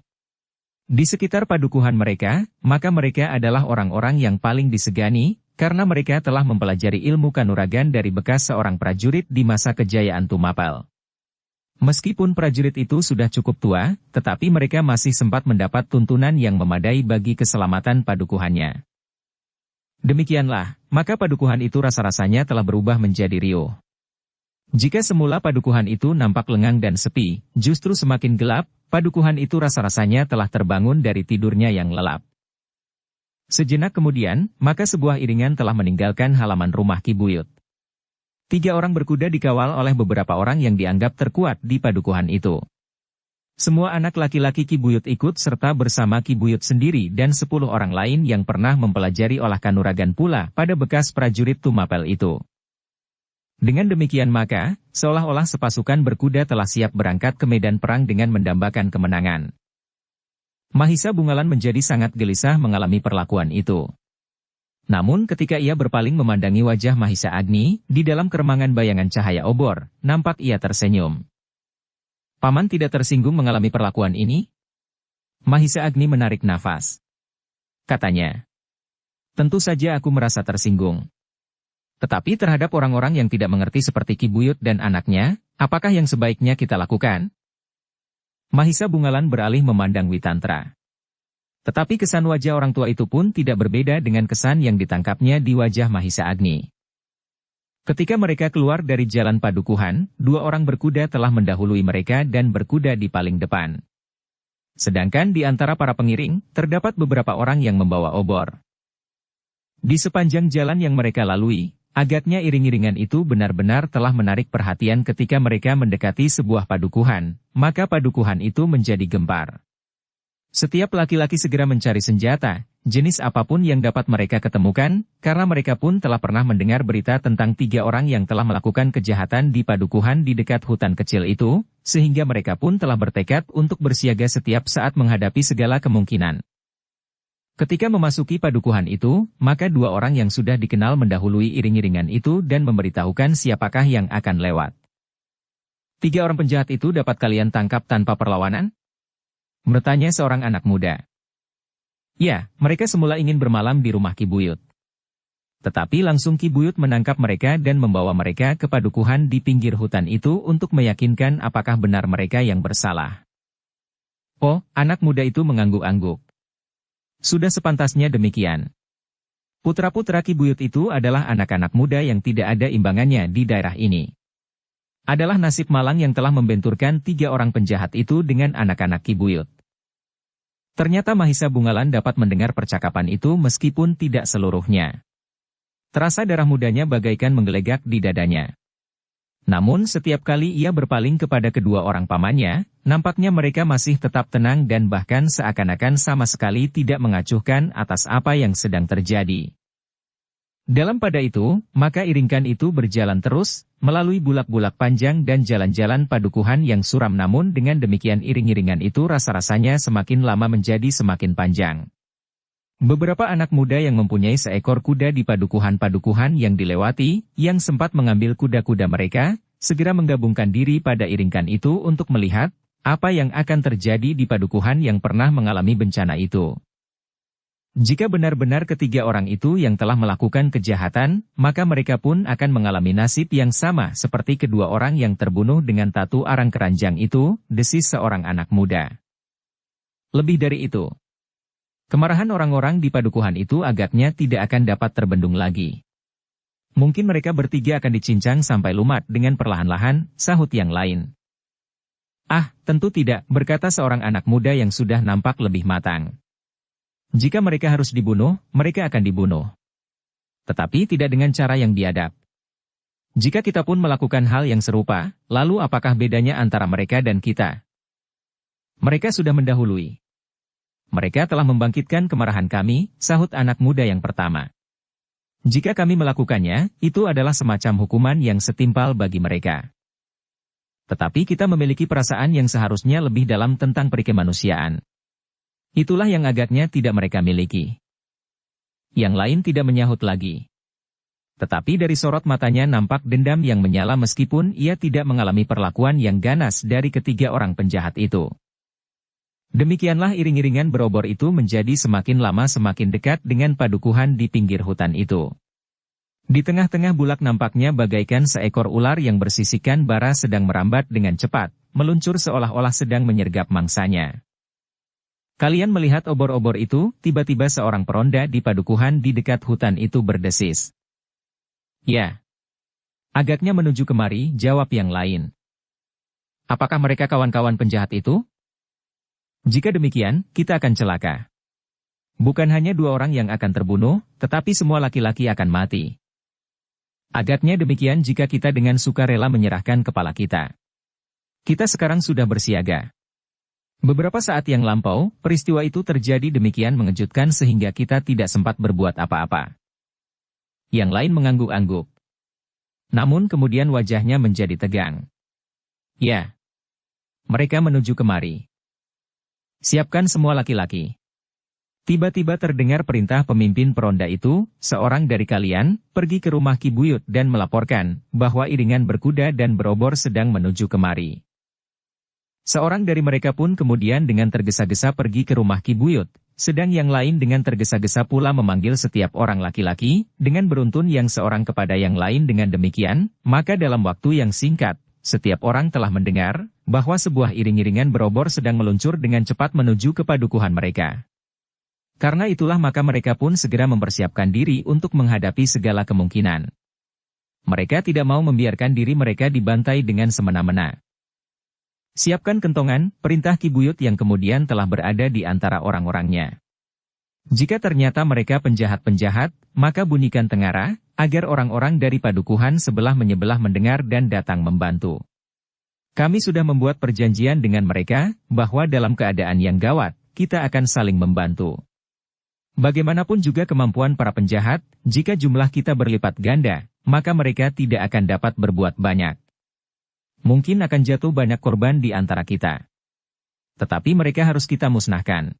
Di sekitar padukuhan mereka, maka mereka adalah orang-orang yang paling disegani, karena mereka telah mempelajari ilmu kanuragan dari bekas seorang prajurit di masa kejayaan Tumapel. Meskipun prajurit itu sudah cukup tua, tetapi mereka masih sempat mendapat tuntunan yang memadai bagi keselamatan padukuhannya. Demikianlah, maka padukuhan itu rasa-rasanya telah berubah menjadi riuh. Jika semula padukuhan itu nampak lengang dan sepi, justru semakin gelap, padukuhan itu rasa-rasanya telah terbangun dari tidurnya yang lelap. Sejenak kemudian, maka sebuah iringan telah meninggalkan halaman rumah Ki Buyut. 3 orang berkuda dikawal oleh beberapa orang yang dianggap terkuat di padukuhan itu. Semua anak laki-laki Ki Buyut ikut serta bersama Ki Buyut sendiri dan 10 orang lain yang pernah mempelajari olah kanuragan pula pada bekas prajurit Tumapel itu. Dengan demikian maka, seolah-olah sepasukan berkuda telah siap berangkat ke medan perang dengan mendambakan kemenangan. Mahisa Bungalan menjadi sangat gelisah mengalami perlakuan itu. Namun ketika ia berpaling memandangi wajah Mahisa Agni, di dalam keremangan bayangan cahaya obor, nampak ia tersenyum. "Paman tidak tersinggung mengalami perlakuan ini?" Mahisa Agni menarik nafas. Katanya, "Tentu saja aku merasa tersinggung. Tetapi terhadap orang-orang yang tidak mengerti seperti Ki Buyut dan anaknya, apakah yang sebaiknya kita lakukan? Mahisa Bungalan beralih memandang Witantra. Tetapi kesan wajah orang tua itu pun tidak berbeda dengan kesan yang ditangkapnya di wajah Mahisa Agni. Ketika mereka keluar dari jalan padukuhan, dua orang berkuda telah mendahului mereka dan berkuda di paling depan. Sedangkan di antara para pengiring, terdapat beberapa orang yang membawa obor. Di sepanjang jalan yang mereka lalui, agaknya iring-iringan itu benar-benar telah menarik perhatian ketika mereka mendekati sebuah padukuhan, maka padukuhan itu menjadi gempar. Setiap laki-laki segera mencari senjata, jenis apapun yang dapat mereka ketemukan, karena mereka pun telah pernah mendengar berita tentang 3 orang yang telah melakukan kejahatan di padukuhan di dekat hutan kecil itu, sehingga mereka pun telah bertekad untuk bersiaga setiap saat menghadapi segala kemungkinan. Ketika memasuki padukuhan itu, maka 2 orang yang sudah dikenal mendahului iring-iringan itu dan memberitahukan siapakah yang akan lewat. 3 orang penjahat itu dapat kalian tangkap tanpa perlawanan? Bertanya seorang anak muda. Ya, mereka semula ingin bermalam di rumah Ki Buyut. Tetapi langsung Ki Buyut menangkap mereka dan membawa mereka ke padukuhan di pinggir hutan itu untuk meyakinkan apakah benar mereka yang bersalah. Oh, anak muda itu mengangguk-angguk. Sudah sepantasnya demikian. Putra-putra Ki Buyut itu adalah anak-anak muda yang tidak ada imbangannya di daerah ini. Adalah nasib malang yang telah membenturkan 3 orang penjahat itu dengan anak-anak Ki Buyut. Ternyata Mahisa Bungalan dapat mendengar percakapan itu meskipun tidak seluruhnya. Terasa darah mudanya bagaikan menggelegak di dadanya. Namun setiap kali ia berpaling kepada kedua orang pamannya, nampaknya mereka masih tetap tenang dan bahkan seakan-akan sama sekali tidak mengacuhkan atas apa yang sedang terjadi. Dalam pada itu, maka iringkan itu berjalan terus, melalui bulak-bulak panjang dan jalan-jalan padukuhan yang suram, namun dengan demikian iring-iringan itu rasa-rasanya semakin lama menjadi semakin panjang. Beberapa anak muda yang mempunyai seekor kuda di padukuhan-padukuhan yang dilewati, yang sempat mengambil kuda-kuda mereka, segera menggabungkan diri pada iringkan itu untuk melihat apa yang akan terjadi di padukuhan yang pernah mengalami bencana itu. Jika benar-benar ketiga orang itu yang telah melakukan kejahatan, maka mereka pun akan mengalami nasib yang sama seperti kedua orang yang terbunuh dengan tatu arang keranjang itu, desis seorang anak muda. Lebih dari itu, kemarahan orang-orang di padukuhan itu agaknya tidak akan dapat terbendung lagi. Mungkin mereka bertiga akan dicincang sampai lumat dengan perlahan-lahan, sahut yang lain. Ah, tentu tidak, berkata seorang anak muda yang sudah nampak lebih matang. Jika mereka harus dibunuh, mereka akan dibunuh. Tetapi tidak dengan cara yang biadab. Jika kita pun melakukan hal yang serupa, lalu apakah bedanya antara mereka dan kita? Mereka sudah mendahului. Mereka telah membangkitkan kemarahan kami, sahut anak muda yang pertama. Jika kami melakukannya, itu adalah semacam hukuman yang setimpal bagi mereka. Tetapi kita memiliki perasaan yang seharusnya lebih dalam tentang perikemanusiaan. Itulah yang agaknya tidak mereka miliki. Yang lain tidak menyahut lagi. Tetapi dari sorot matanya nampak dendam yang menyala meskipun ia tidak mengalami perlakuan yang ganas dari ketiga orang penjahat itu. Demikianlah iring-iringan berobor itu menjadi semakin lama semakin dekat dengan padukuhan di pinggir hutan itu. Di tengah-tengah bulak nampaknya bagaikan seekor ular yang bersisikan bara sedang merambat dengan cepat, meluncur seolah-olah sedang menyergap mangsanya. Kalian melihat obor-obor itu, tiba-tiba seorang peronda di padukuhan di dekat hutan itu berdesis. Ya. Agaknya menuju kemari, jawab yang lain. Apakah mereka kawan-kawan penjahat itu? Jika demikian, kita akan celaka. Bukan hanya 2 orang yang akan terbunuh, tetapi semua laki-laki akan mati. Agaknya demikian jika kita dengan sukarela menyerahkan kepala kita. Kita sekarang sudah bersiaga. Beberapa saat yang lampau, peristiwa itu terjadi demikian mengejutkan sehingga kita tidak sempat berbuat apa-apa. Yang lain mengangguk-angguk. Namun kemudian wajahnya menjadi tegang. Ya. Mereka menuju kemari. Siapkan semua laki-laki. Tiba-tiba terdengar perintah pemimpin peronda itu, seorang dari kalian, pergi ke rumah Ki Buyut dan melaporkan, bahwa iringan berkuda dan berobor sedang menuju kemari. Seorang dari mereka pun kemudian dengan tergesa-gesa pergi ke rumah Ki Buyut, sedang yang lain dengan tergesa-gesa pula memanggil setiap orang laki-laki, dengan beruntun yang seorang kepada yang lain dengan demikian, maka dalam waktu yang singkat, setiap orang telah mendengar, bahwa sebuah iring-iringan berobor sedang meluncur dengan cepat menuju ke padukuhan mereka. Karena itulah maka mereka pun segera mempersiapkan diri untuk menghadapi segala kemungkinan. Mereka tidak mau membiarkan diri mereka dibantai dengan semena-mena. Siapkan kentongan, perintah Ki Buyut yang kemudian telah berada di antara orang-orangnya. Jika ternyata mereka penjahat-penjahat, maka bunyikan tengara, agar orang-orang dari padukuhan sebelah menyebelah mendengar dan datang membantu. Kami sudah membuat perjanjian dengan mereka, bahwa dalam keadaan yang gawat, kita akan saling membantu. Bagaimanapun juga kemampuan para penjahat, jika jumlah kita berlipat ganda, maka mereka tidak akan dapat berbuat banyak. Mungkin akan jatuh banyak korban di antara kita. Tetapi mereka harus kita musnahkan.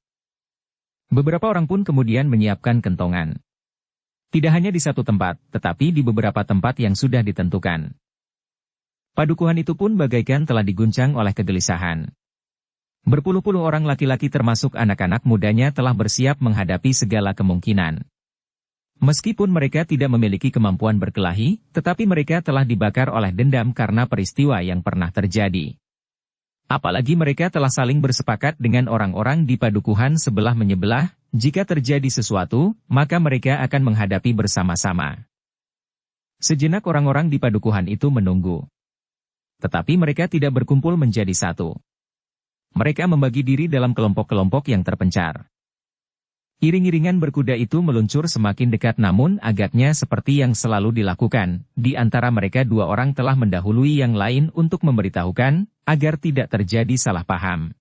Beberapa orang pun kemudian menyiapkan kentongan. Tidak hanya di satu tempat, tetapi di beberapa tempat yang sudah ditentukan. Padukuhan itu pun bagaikan telah diguncang oleh kegelisahan. Berpuluh-puluh orang laki-laki termasuk anak-anak mudanya telah bersiap menghadapi segala kemungkinan. Meskipun mereka tidak memiliki kemampuan berkelahi, tetapi mereka telah dibakar oleh dendam karena peristiwa yang pernah terjadi. Apalagi mereka telah saling bersepakat dengan orang-orang di padukuhan sebelah menyebelah, jika terjadi sesuatu, maka mereka akan menghadapi bersama-sama. Sejenak orang-orang di padukuhan itu menunggu. Tetapi mereka tidak berkumpul menjadi satu. Mereka membagi diri dalam kelompok-kelompok yang terpencar. Iring-iringan berkuda itu meluncur semakin dekat namun agaknya seperti yang selalu dilakukan, di antara mereka dua orang telah mendahului yang lain untuk memberitahukan, agar tidak terjadi salah paham.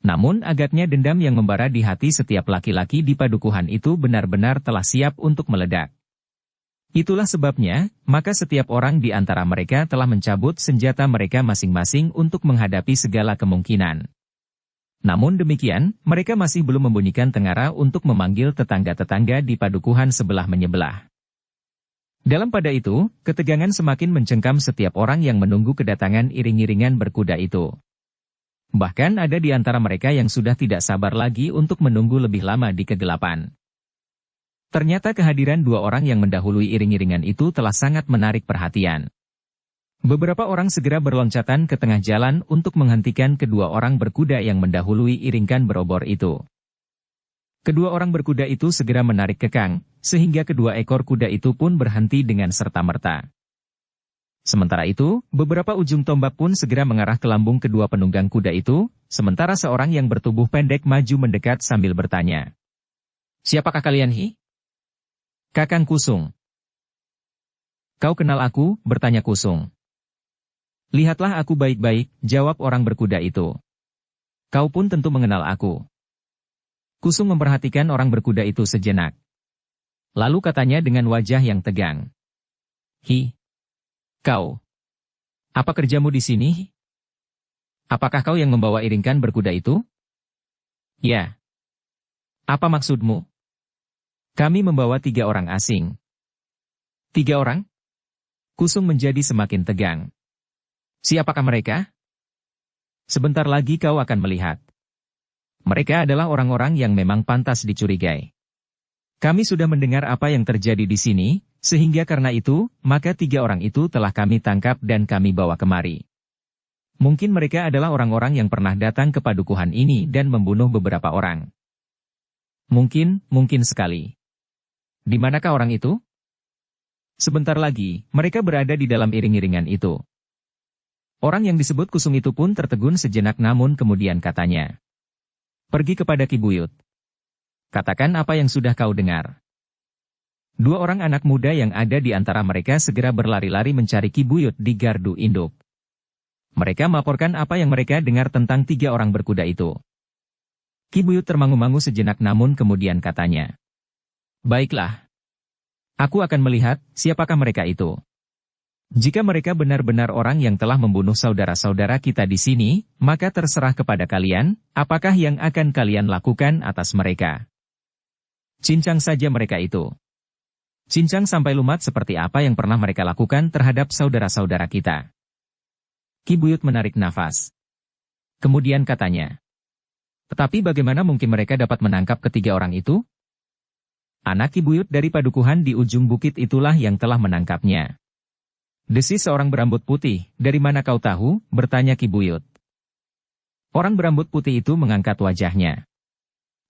Namun agaknya dendam yang membara di hati setiap laki-laki di padukuhan itu benar-benar telah siap untuk meledak. Itulah sebabnya, maka setiap orang di antara mereka telah mencabut senjata mereka masing-masing untuk menghadapi segala kemungkinan. Namun demikian, mereka masih belum membunyikan tengara untuk memanggil tetangga-tetangga di padukuhan sebelah menyebelah. Dalam pada itu, ketegangan semakin mencengkam setiap orang yang menunggu kedatangan iring-iringan berkuda itu. Bahkan ada di antara mereka yang sudah tidak sabar lagi untuk menunggu lebih lama di kegelapan. Ternyata kehadiran dua orang yang mendahului iring-iringan itu telah sangat menarik perhatian. Beberapa orang segera berloncatan ke tengah jalan untuk menghentikan kedua orang berkuda yang mendahului iringkan berobor itu. Kedua orang berkuda itu segera menarik kekang, sehingga kedua ekor kuda itu pun berhenti dengan serta-merta. Sementara itu, beberapa ujung tombak pun segera mengarah ke lambung kedua penunggang kuda itu, sementara seorang yang bertubuh pendek maju mendekat sambil bertanya. "Siapakah kalian, Hi?" "Kakang Kusung." "Kau kenal aku?" bertanya Kusung. "Lihatlah aku baik-baik," jawab orang berkuda itu. "Kau pun tentu mengenal aku." Kusung memperhatikan orang berkuda itu sejenak. Lalu katanya dengan wajah yang tegang. "Hi, kau. Apa kerjamu di sini? Apakah kau yang membawa iringkan berkuda itu?" "Ya." "Apa maksudmu?" "Kami membawa 3 orang asing." "3 orang?" Kusung menjadi semakin tegang. "Siapakah mereka?" "Sebentar lagi kau akan melihat. Mereka adalah orang-orang yang memang pantas dicurigai. Kami sudah mendengar apa yang terjadi di sini, sehingga karena itu, maka 3 orang itu telah kami tangkap dan kami bawa kemari. Mungkin mereka adalah orang-orang yang pernah datang ke padukuhan ini dan membunuh beberapa orang." Mungkin sekali." "Di manakah orang itu?" "Sebentar lagi, mereka berada di dalam iring-iringan itu." Orang yang disebut Kusung itu pun tertegun sejenak namun kemudian katanya. "Pergi kepada Ki Buyut. Katakan apa yang sudah kau dengar." 2 orang anak muda yang ada di antara mereka segera berlari-lari mencari Ki Buyut di gardu induk. Mereka melaporkan apa yang mereka dengar tentang 3 orang berkuda itu. Ki Buyut termangu-mangu sejenak namun kemudian katanya. "Baiklah. Aku akan melihat siapakah mereka itu. Jika mereka benar-benar orang yang telah membunuh saudara-saudara kita di sini, maka terserah kepada kalian, apakah yang akan kalian lakukan atas mereka. Cincang saja mereka itu. Cincang sampai lumat seperti apa yang pernah mereka lakukan terhadap saudara-saudara kita." Ki Buyut menarik nafas. Kemudian katanya. Tetapi bagaimana mungkin mereka dapat menangkap ketiga orang itu? Anak Ki Buyut dari padukuhan di ujung bukit itulah yang telah menangkapnya. Desis seorang berambut putih, dari mana kau tahu? Bertanya Ki Buyut. Orang berambut putih itu mengangkat wajahnya.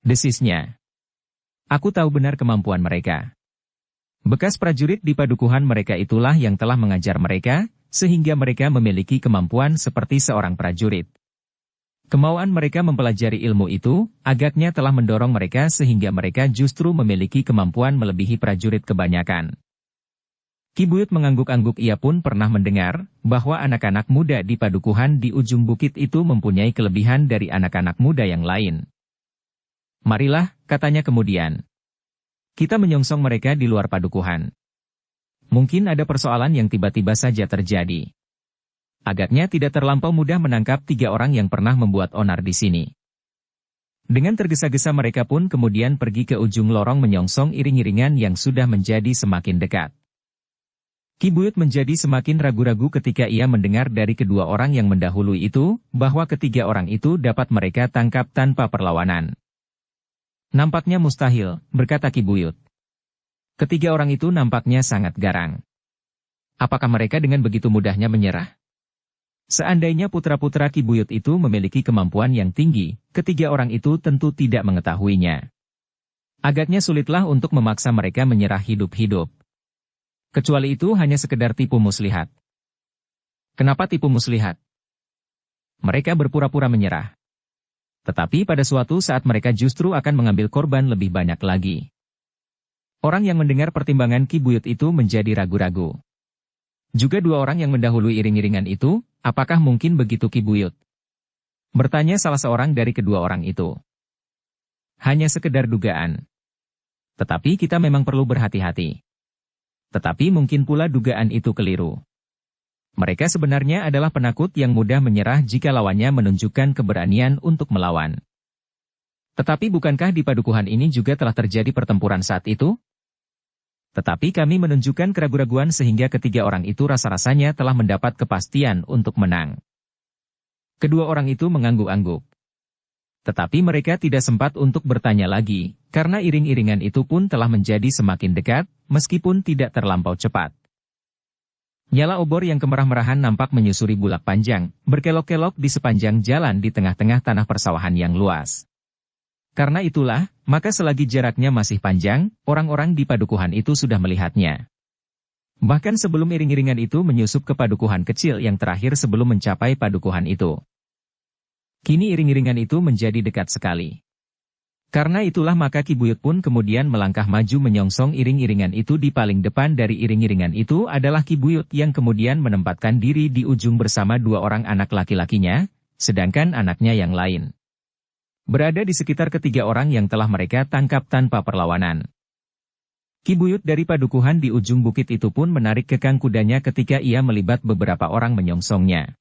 Desisnya. Aku tahu benar kemampuan mereka. Bekas prajurit di padukuhan mereka itulah yang telah mengajar mereka, sehingga mereka memiliki kemampuan seperti seorang prajurit. Kemauan mereka mempelajari ilmu itu, agaknya telah mendorong mereka sehingga mereka justru memiliki kemampuan melebihi prajurit kebanyakan. Ki Buyut mengangguk-angguk. Ia pun pernah mendengar, bahwa anak-anak muda di padukuhan di ujung bukit itu mempunyai kelebihan dari anak-anak muda yang lain. Marilah, katanya kemudian. Kita menyongsong mereka di luar padukuhan. Mungkin ada persoalan yang tiba-tiba saja terjadi. Agaknya tidak terlampau mudah menangkap 3 orang yang pernah membuat onar di sini. Dengan tergesa-gesa mereka pun kemudian pergi ke ujung lorong menyongsong iring-iringan yang sudah menjadi semakin dekat. Ki Buyut menjadi semakin ragu-ragu ketika ia mendengar dari kedua orang yang mendahului itu, bahwa ketiga orang itu dapat mereka tangkap tanpa perlawanan. Nampaknya mustahil, berkata Ki Buyut. Ketiga orang itu nampaknya sangat garang. Apakah mereka dengan begitu mudahnya menyerah? Seandainya putra-putra Ki Buyut itu memiliki kemampuan yang tinggi, ketiga orang itu tentu tidak mengetahuinya. Agaknya sulitlah untuk memaksa mereka menyerah hidup-hidup. Kecuali itu hanya sekedar tipu muslihat. Kenapa tipu muslihat? Mereka berpura-pura menyerah. Tetapi pada suatu saat mereka justru akan mengambil korban lebih banyak lagi. Orang yang mendengar pertimbangan Ki Buyut itu menjadi ragu-ragu. Juga 2 orang yang mendahului iring-iringan itu, apakah mungkin begitu Ki Buyut? Bertanya salah seorang dari kedua orang itu. Hanya sekedar dugaan. Tetapi kita memang perlu berhati-hati. Tetapi mungkin pula dugaan itu keliru. Mereka sebenarnya adalah penakut yang mudah menyerah jika lawannya menunjukkan keberanian untuk melawan. Tetapi bukankah di padukuhan ini juga telah terjadi pertempuran saat itu? Tetapi kami menunjukkan keraguan-raguan sehingga ketiga orang itu rasa-rasanya telah mendapat kepastian untuk menang. Kedua orang itu mengangguk-angguk. Tetapi mereka tidak sempat untuk bertanya lagi, karena iring-iringan itu pun telah menjadi semakin dekat, meskipun tidak terlampau cepat. Nyala obor yang kemerah-merahan nampak menyusuri bulak panjang, berkelok-kelok di sepanjang jalan di tengah-tengah tanah persawahan yang luas. Karena itulah, maka selagi jaraknya masih panjang, orang-orang di padukuhan itu sudah melihatnya. Bahkan sebelum iring-iringan itu menyusup ke padukuhan kecil yang terakhir sebelum mencapai padukuhan itu. Kini iring-iringan itu menjadi dekat sekali. Karena itulah maka Ki Buyut pun kemudian melangkah maju menyongsong iring-iringan itu. Di paling depan dari iring-iringan itu adalah Ki Buyut yang kemudian menempatkan diri di ujung bersama 2 orang anak laki-lakinya, sedangkan anaknya yang lain berada di sekitar ketiga orang yang telah mereka tangkap tanpa perlawanan. Ki Buyut dari padukuhan di ujung bukit itu pun menarik kekang kudanya ketika ia melibat beberapa orang menyongsongnya.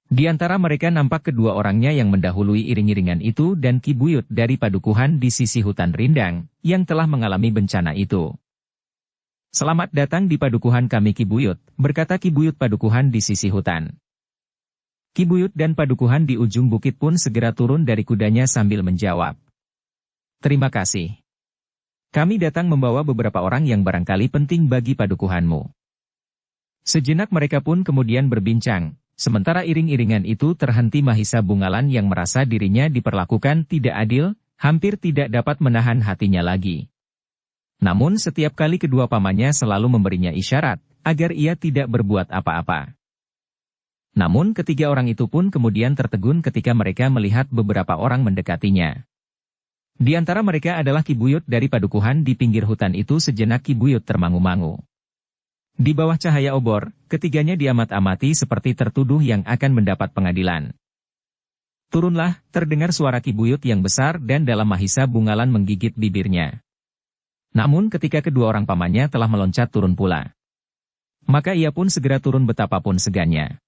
Di antara mereka nampak kedua orangnya yang mendahului iring-iringan itu dan Ki Buyut dari padukuhan di sisi hutan rindang, yang telah mengalami bencana itu. Selamat datang di padukuhan kami Ki Buyut, berkata Ki Buyut padukuhan di sisi hutan. Ki Buyut dan padukuhan di ujung bukit pun segera turun dari kudanya sambil menjawab. Terima kasih. Kami datang membawa beberapa orang yang barangkali penting bagi padukuhanmu. Sejenak mereka pun kemudian berbincang. Sementara iring-iringan itu terhenti. Mahisa Bungalan yang merasa dirinya diperlakukan tidak adil, hampir tidak dapat menahan hatinya lagi. Namun setiap kali kedua pamannya selalu memberinya isyarat, agar ia tidak berbuat apa-apa. Namun ketiga orang itu pun kemudian tertegun ketika mereka melihat beberapa orang mendekatinya. Di antara mereka adalah Ki Buyut dari padukuhan di pinggir hutan itu. Sejenak Ki Buyut termangu-mangu. Di bawah cahaya obor, ketiganya diamat-amati seperti tertuduh yang akan mendapat pengadilan. Turunlah, terdengar suara Ki Buyut yang besar dan dalam. Mahisa Bungalan menggigit bibirnya. Namun ketika kedua orang pamannya telah meloncat turun pula, maka ia pun segera turun betapapun segannya.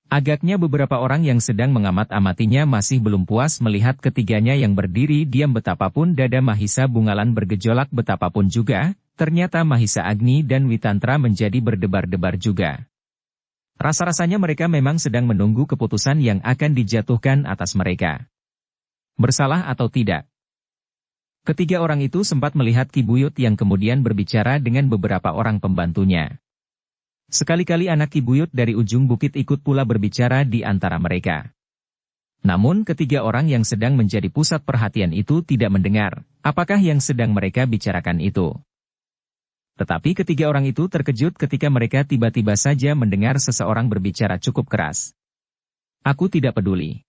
Agaknya beberapa orang yang sedang mengamat-amatinya masih belum puas melihat ketiganya yang berdiri diam. Betapapun dada Mahisa Bungalan bergejolak, betapapun juga ternyata Mahisa Agni dan Witantra menjadi berdebar-debar juga. Rasa-rasanya mereka memang sedang menunggu keputusan yang akan dijatuhkan atas mereka. Bersalah atau tidak? Ketiga orang itu sempat melihat Ki Buyut yang kemudian berbicara dengan beberapa orang pembantunya. Sekali-kali anak Ki Buyut dari ujung bukit ikut pula berbicara di antara mereka. Namun ketiga orang yang sedang menjadi pusat perhatian itu tidak mendengar apakah yang sedang mereka bicarakan itu. Tetapi ketiga orang itu terkejut ketika mereka tiba-tiba saja mendengar seseorang berbicara cukup keras. Aku tidak peduli.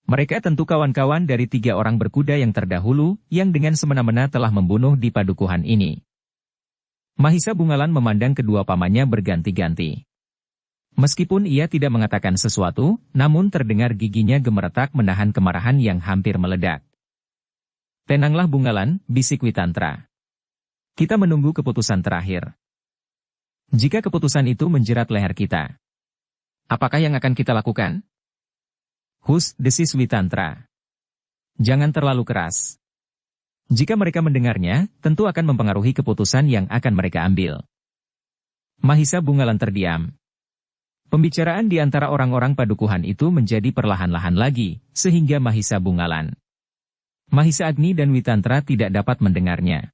Mereka tentu kawan-kawan dari tiga orang berkuda yang terdahulu, yang dengan semena-mena telah membunuh di padukuhan ini. Mahisa Bungalan memandang kedua pamannya berganti-ganti. Meskipun ia tidak mengatakan sesuatu, namun terdengar giginya gemeretak menahan kemarahan yang hampir meledak. Tenanglah Bungalan, bisik Witantra. Kita menunggu keputusan terakhir. Jika keputusan itu menjerat leher kita, apakah yang akan kita lakukan? Hus, desis Witantra. Jangan terlalu keras. Jika mereka mendengarnya, tentu akan mempengaruhi keputusan yang akan mereka ambil. Mahisa Bungalan terdiam. Pembicaraan di antara orang-orang padukuhan itu menjadi perlahan-lahan lagi, sehingga Mahisa Bungalan, Mahisa Agni dan Witantra tidak dapat mendengarnya.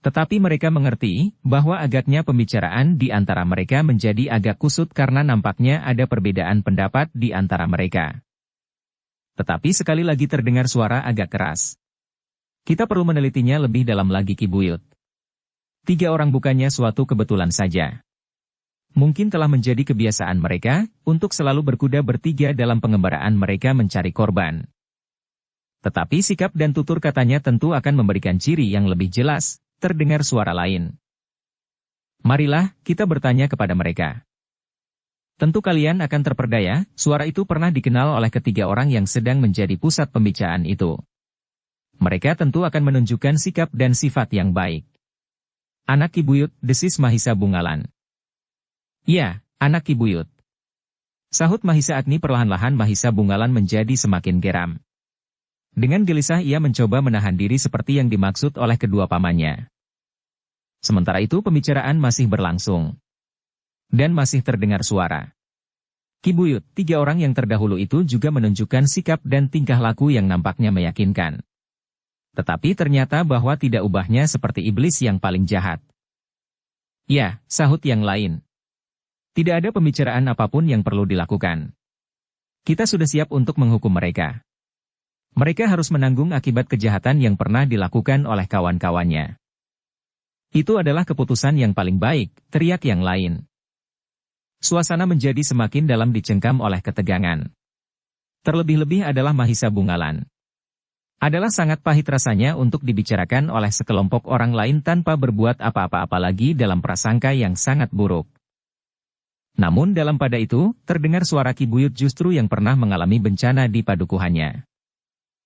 Tetapi mereka mengerti bahwa agaknya pembicaraan di antara mereka menjadi agak kusut karena nampaknya ada perbedaan pendapat di antara mereka. Tetapi sekali lagi terdengar suara agak keras. Kita perlu menelitinya lebih dalam lagi Ki Buyut. Tiga orang bukannya suatu kebetulan saja. Mungkin telah menjadi kebiasaan mereka untuk selalu berkuda bertiga dalam pengembaraan mereka mencari korban. Tetapi sikap dan tutur katanya tentu akan memberikan ciri yang lebih jelas, terdengar suara lain. Marilah, kita bertanya kepada mereka. Tentu kalian akan terperdaya, suara itu pernah dikenal oleh ketiga orang yang sedang menjadi pusat pembicaraan itu. Mereka tentu akan menunjukkan sikap dan sifat yang baik. Anak Ki Buyut, desis Mahisa Bungalan. Ya, anak Ki Buyut. Sahut Mahisa Agni perlahan-lahan. Mahisa Bungalan menjadi semakin geram. Dengan gelisah ia mencoba menahan diri seperti yang dimaksud oleh kedua pamannya. Sementara itu pembicaraan masih berlangsung. Dan masih terdengar suara. Ki Buyut, tiga orang yang terdahulu itu juga menunjukkan sikap dan tingkah laku yang nampaknya meyakinkan. Tetapi ternyata bahwa tidak ubahnya seperti iblis yang paling jahat. Ya, sahut yang lain. Tidak ada pembicaraan apapun yang perlu dilakukan. Kita sudah siap untuk menghukum mereka. Mereka harus menanggung akibat kejahatan yang pernah dilakukan oleh kawan-kawannya. Itu adalah keputusan yang paling baik, teriak yang lain. Suasana menjadi semakin dalam dicengkam oleh ketegangan. Terlebih-lebih adalah Mahisa Bungalan. Adalah sangat pahit rasanya untuk dibicarakan oleh sekelompok orang lain tanpa berbuat apa-apa lagi dalam prasangka yang sangat buruk. Namun dalam pada itu, terdengar suara Ki Buyut justru yang pernah mengalami bencana di padukuhannya.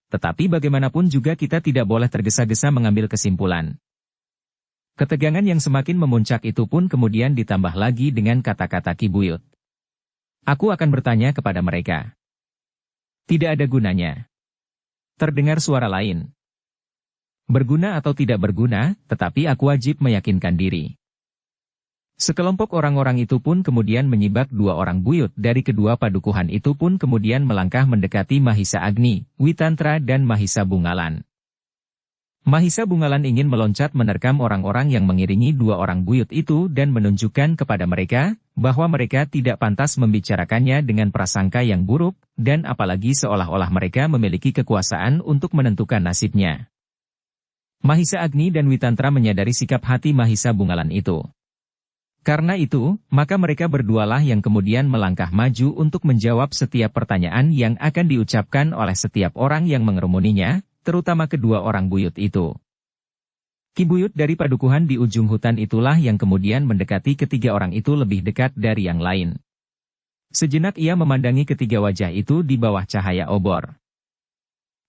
Tetapi bagaimanapun juga kita tidak boleh tergesa-gesa mengambil kesimpulan. Ketegangan yang semakin memuncak itu pun kemudian ditambah lagi dengan kata-kata Ki Buyut. Aku akan bertanya kepada mereka. Tidak ada gunanya. Terdengar suara lain. Berguna atau tidak berguna, tetapi aku wajib meyakinkan diri. Sekelompok orang-orang itu pun kemudian menyibak dua orang buyut dari kedua padukuhan itu pun kemudian melangkah mendekati Mahisa Agni, Witantra dan Mahisa Bungalan. Mahisa Bungalan ingin meloncat menerkam orang-orang yang mengiringi dua orang buyut itu dan menunjukkan kepada mereka bahwa mereka tidak pantas membicarakannya dengan prasangka yang buruk, dan apalagi seolah-olah mereka memiliki kekuasaan untuk menentukan nasibnya. Mahisa Agni dan Witantra menyadari sikap hati Mahisa Bungalan itu. Karena itu, maka mereka berdualah yang kemudian melangkah maju untuk menjawab setiap pertanyaan yang akan diucapkan oleh setiap orang yang mengerumuninya, terutama kedua orang buyut itu. Ki Buyut dari padukuhan di ujung hutan itulah yang kemudian mendekati ketiga orang itu lebih dekat dari yang lain. Sejenak ia memandangi ketiga wajah itu di bawah cahaya obor.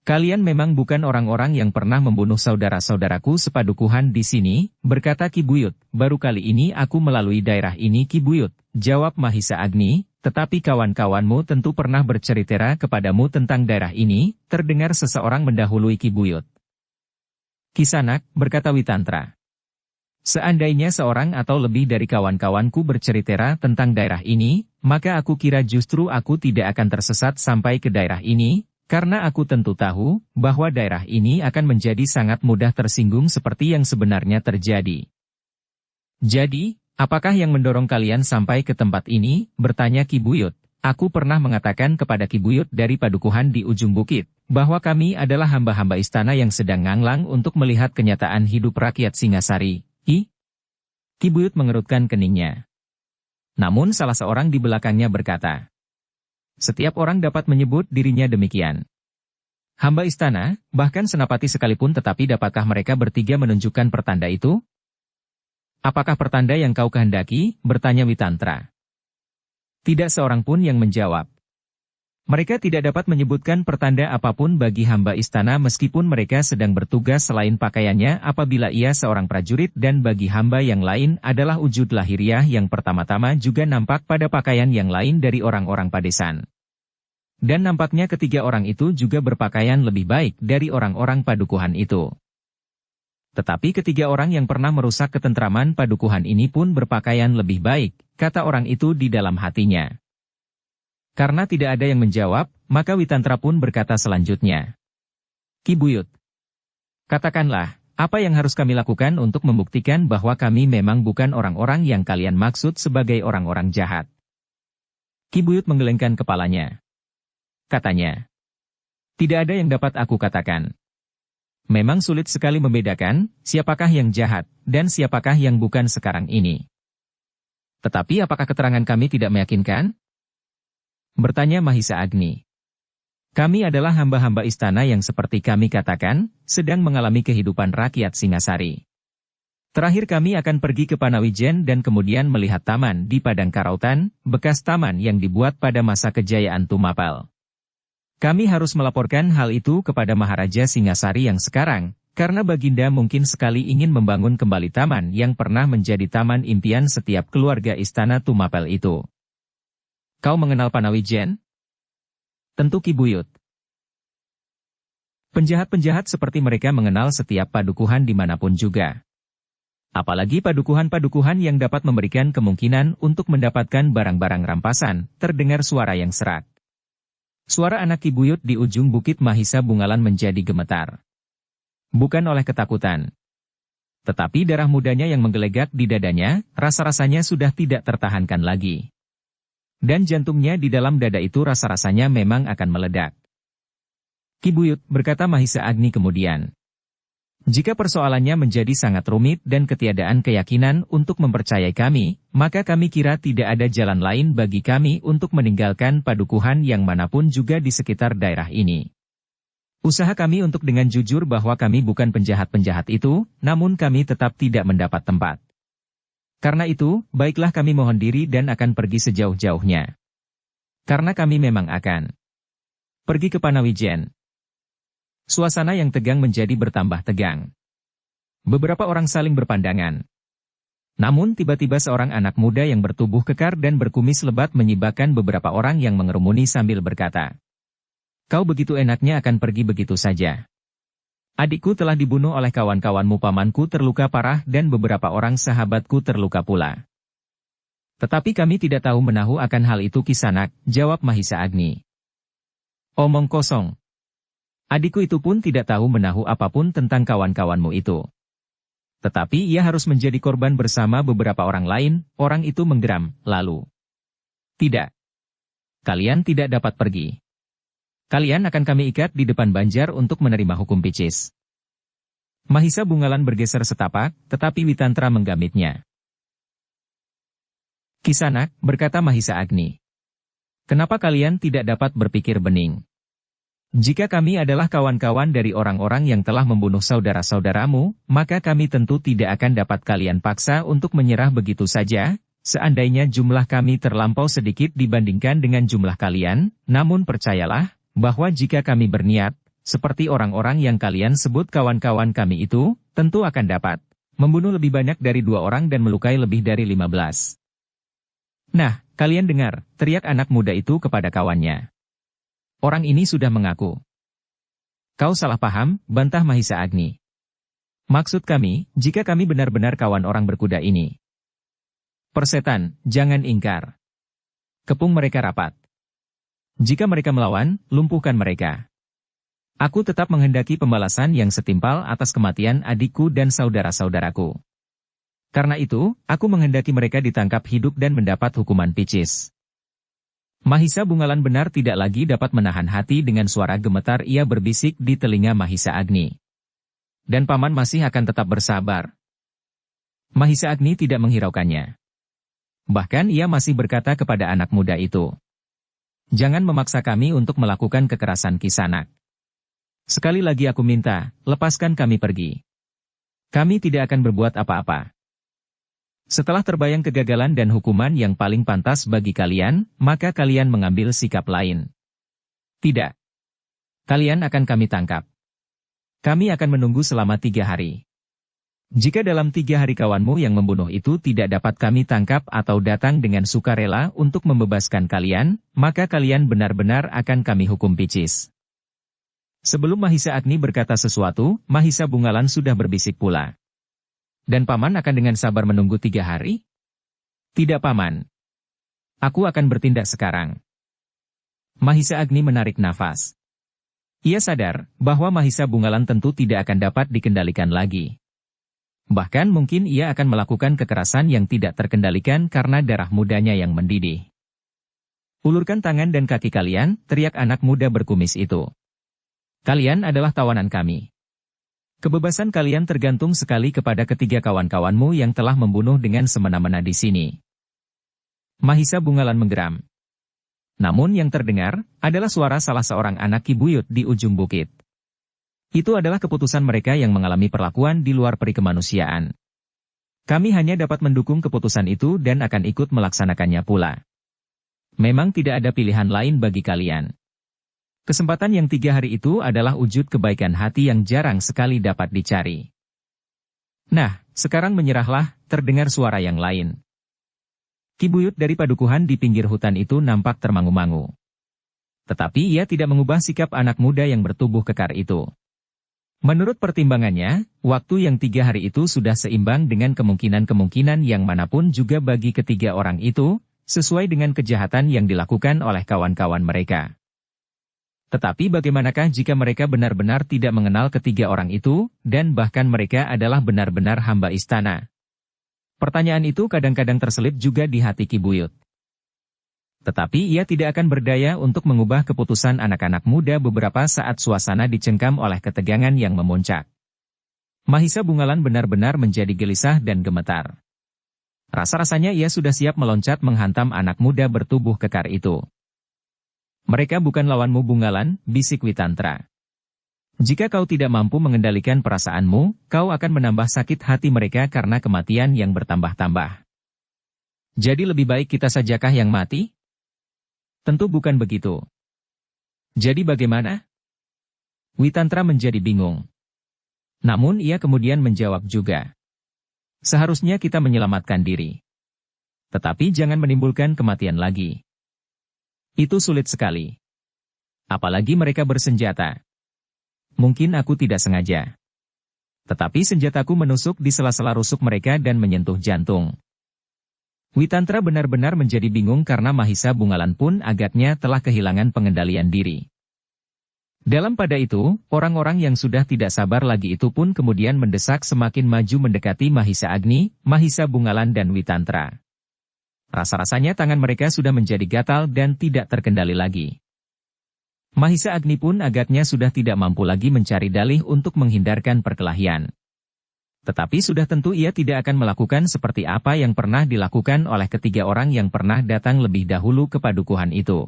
Kalian memang bukan orang-orang yang pernah membunuh saudara-saudaraku sepadukuhan di sini, berkata Ki Buyut. Baru kali ini aku melalui daerah ini Ki Buyut, jawab Mahisa Agni, tetapi kawan-kawanmu tentu pernah bercerita kepadamu tentang daerah ini, terdengar seseorang mendahului Ki Buyut. Kisanak, berkata Witantra. Seandainya seorang atau lebih dari kawan-kawanku bercerita tentang daerah ini, maka aku kira justru aku tidak akan tersesat sampai ke daerah ini. Karena aku tentu tahu, bahwa daerah ini akan menjadi sangat mudah tersinggung seperti yang sebenarnya terjadi. Jadi, apakah yang mendorong kalian sampai ke tempat ini? Bertanya Ki Buyut. Aku pernah mengatakan kepada Ki Buyut dari Padukuhan di ujung bukit, bahwa kami adalah hamba-hamba istana yang sedang nganglang untuk melihat kenyataan hidup rakyat Singasari. Ki Buyut mengerutkan keningnya. Namun salah seorang di belakangnya berkata, setiap orang dapat menyebut dirinya demikian. Hamba istana, bahkan senapati sekalipun, tetapi dapatkah mereka bertiga menunjukkan pertanda itu? Apakah pertanda yang kau kehendaki? Bertanya Witantra. Tidak seorang pun yang menjawab. Mereka tidak dapat menyebutkan pertanda apapun bagi hamba istana meskipun mereka sedang bertugas selain pakaiannya apabila ia seorang prajurit, dan bagi hamba yang lain adalah wujud lahiriah yang pertama-tama juga nampak pada pakaian yang lain dari orang-orang padesan. Dan nampaknya ketiga orang itu juga berpakaian lebih baik dari orang-orang padukuhan itu. Tetapi ketiga orang yang pernah merusak ketentraman padukuhan ini pun berpakaian lebih baik, kata orang itu di dalam hatinya. Karena tidak ada yang menjawab, maka Witantra pun berkata selanjutnya. Ki Buyut, katakanlah, apa yang harus kami lakukan untuk membuktikan bahwa kami memang bukan orang-orang yang kalian maksud sebagai orang-orang jahat? Ki Buyut menggelengkan kepalanya. Katanya, tidak ada yang dapat aku katakan. Memang sulit sekali membedakan, siapakah yang jahat, dan siapakah yang bukan sekarang ini. Tetapi apakah keterangan kami tidak meyakinkan? Bertanya Mahisa Agni. Kami adalah hamba-hamba istana yang seperti kami katakan, sedang mengalami kehidupan rakyat Singasari. Terakhir kami akan pergi ke Panawijen dan kemudian melihat taman di Padang Karautan, bekas taman yang dibuat pada masa kejayaan Tumapel. Kami harus melaporkan hal itu kepada Maharaja Singasari yang sekarang, karena Baginda mungkin sekali ingin membangun kembali taman yang pernah menjadi taman impian setiap keluarga istana Tumapel itu. Kau mengenal Panawijen? Tentu Ki Buyut. Penjahat-penjahat seperti mereka mengenal setiap padukuhan dimanapun juga. Apalagi padukuhan-padukuhan yang dapat memberikan kemungkinan untuk mendapatkan barang-barang rampasan, terdengar suara yang serak. Suara anak Ki Buyut di ujung bukit Mahisa Bungalan menjadi gemetar. Bukan oleh ketakutan. Tetapi darah mudanya yang menggelegak di dadanya, rasa-rasanya sudah tidak tertahankan lagi. Dan jantungnya di dalam dada itu rasa-rasanya memang akan meledak. Ki Buyut, berkata Mahisa Agni kemudian. Jika persoalannya menjadi sangat rumit dan ketiadaan keyakinan untuk mempercayai kami, maka kami kira tidak ada jalan lain bagi kami untuk meninggalkan padukuhan yang manapun juga di sekitar daerah ini. Usaha kami untuk dengan jujur bahwa kami bukan penjahat-penjahat itu, namun kami tetap tidak mendapat tempat. Karena itu, baiklah kami mohon diri dan akan pergi sejauh-jauhnya. Karena kami memang akan pergi ke Panawijen. Suasana yang tegang menjadi bertambah tegang. Beberapa orang saling berpandangan. Namun tiba-tiba seorang anak muda yang bertubuh kekar dan berkumis lebat menyibakkan beberapa orang yang mengerumuni sambil berkata, "Kau begitu enaknya akan pergi begitu saja. Adikku telah dibunuh oleh kawan-kawanmu, pamanku terluka parah dan beberapa orang sahabatku terluka pula." "Tetapi kami tidak tahu menahu akan hal itu Kisanak," jawab Mahisa Agni. "Omong kosong. Adikku itu pun tidak tahu menahu apapun tentang kawan-kawanmu itu. Tetapi ia harus menjadi korban bersama beberapa orang lain." Orang itu menggeram, lalu, "Tidak. Kalian tidak dapat pergi. Kalian akan kami ikat di depan Banjar untuk menerima hukum picis." Mahisa Bungalan bergeser setapak, tetapi Witantra menggamitnya. "Kisanak," berkata Mahisa Agni. "Kenapa kalian tidak dapat berpikir bening? Jika kami adalah kawan-kawan dari orang-orang yang telah membunuh saudara-saudaramu, maka kami tentu tidak akan dapat kalian paksa untuk menyerah begitu saja, seandainya jumlah kami terlampau sedikit dibandingkan dengan jumlah kalian, namun percayalah, bahwa jika kami berniat, seperti orang-orang yang kalian sebut kawan-kawan kami itu, tentu akan dapat membunuh lebih banyak dari 2 orang dan melukai lebih dari 15. Nah, kalian dengar," teriak anak muda itu kepada kawannya. "Orang ini sudah mengaku." "Kau salah paham," bantah Mahisa Agni. "Maksud kami, jika kami benar-benar kawan orang berkuda ini. Persetan, jangan ingkar. Kepung mereka rapat. Jika mereka melawan, lumpuhkan mereka. Aku tetap menghendaki pembalasan yang setimpal atas kematian adikku dan saudara-saudaraku. Karena itu, aku menghendaki mereka ditangkap hidup dan mendapat hukuman picis. Mahisa Bungalan benar tidak lagi dapat menahan hati. Dengan suara gemetar ia berbisik di telinga Mahisa Agni. Dan paman masih akan tetap bersabar. Mahisa Agni tidak menghiraukannya. Bahkan ia masih berkata kepada anak muda itu. Jangan memaksa kami untuk melakukan kekerasan Kisanak. Sekali lagi aku minta, lepaskan kami pergi. Kami tidak akan berbuat apa-apa. Setelah terbayang kegagalan dan hukuman yang paling pantas bagi kalian, maka kalian mengambil sikap lain. Tidak. Kalian akan kami tangkap. Kami akan menunggu selama 3 hari. Jika dalam 3 hari kawanmu yang membunuh itu tidak dapat kami tangkap atau datang dengan sukarela untuk membebaskan kalian, maka kalian benar-benar akan kami hukum picis. Sebelum Mahisa Agni berkata sesuatu, Mahisa Bungalan sudah berbisik pula. Dan paman akan dengan sabar menunggu 3 hari? Tidak paman. Aku akan bertindak sekarang. Mahisa Agni menarik nafas. Ia sadar bahwa Mahisa Bungalan tentu tidak akan dapat dikendalikan lagi. Bahkan mungkin ia akan melakukan kekerasan yang tidak terkendalikan karena darah mudanya yang mendidih. Ulurkan tangan dan kaki kalian, teriak anak muda berkumis itu. Kalian adalah tawanan kami. Kebebasan kalian tergantung sekali kepada ketiga kawan-kawanmu yang telah membunuh dengan semena-mena di sini. Mahisa Bungalan menggeram. Namun yang terdengar adalah suara salah seorang anak Ki Buyut di ujung bukit. Itu adalah keputusan mereka yang mengalami perlakuan di luar peri kemanusiaan. Kami hanya dapat mendukung keputusan itu dan akan ikut melaksanakannya pula. Memang tidak ada pilihan lain bagi kalian. Kesempatan yang 3 hari itu adalah wujud kebaikan hati yang jarang sekali dapat dicari. Nah, sekarang menyerahlah, terdengar suara yang lain. Ki Buyut dari padukuhan di pinggir hutan itu nampak termangu-mangu. Tetapi ia tidak mengubah sikap anak muda yang bertubuh kekar itu. Menurut pertimbangannya, waktu yang 3 hari itu sudah seimbang dengan kemungkinan-kemungkinan yang manapun juga bagi ketiga orang itu, sesuai dengan kejahatan yang dilakukan oleh kawan-kawan mereka. Tetapi bagaimanakah jika mereka benar-benar tidak mengenal ketiga orang itu, dan bahkan mereka adalah benar-benar hamba istana? Pertanyaan itu kadang-kadang terselip juga di hati Ki Buyut. Tetapi ia tidak akan berdaya untuk mengubah keputusan anak-anak muda beberapa saat suasana dicengkam oleh ketegangan yang memuncak. Mahisa Bungalan benar-benar menjadi gelisah dan gemetar. Rasa-rasanya ia sudah siap meloncat menghantam anak muda bertubuh kekar itu. Mereka bukan lawanmu Bungalan, bisik Witantra. Jika kau tidak mampu mengendalikan perasaanmu, kau akan menambah sakit hati mereka karena kematian yang bertambah-tambah. Jadi lebih baik kita sajakah yang mati? Tentu bukan begitu. Jadi bagaimana? Witantra menjadi bingung. Namun ia kemudian menjawab juga. Seharusnya kita menyelamatkan diri. Tetapi jangan menimbulkan kematian lagi. Itu sulit sekali. Apalagi mereka bersenjata. Mungkin aku tidak sengaja. Tetapi senjataku menusuk di sela-sela rusuk mereka dan menyentuh jantung. Witantra benar-benar menjadi bingung karena Mahisa Bungalan pun agaknya telah kehilangan pengendalian diri. Dalam pada itu, orang-orang yang sudah tidak sabar lagi itu pun kemudian mendesak semakin maju mendekati Mahisa Agni, Mahisa Bungalan dan Witantra. Rasa-rasanya tangan mereka sudah menjadi gatal dan tidak terkendali lagi. Mahisa Agni pun agaknya sudah tidak mampu lagi mencari dalih untuk menghindarkan perkelahian. Tetapi sudah tentu ia tidak akan melakukan seperti apa yang pernah dilakukan oleh ketiga orang yang pernah datang lebih dahulu ke padukuhan itu.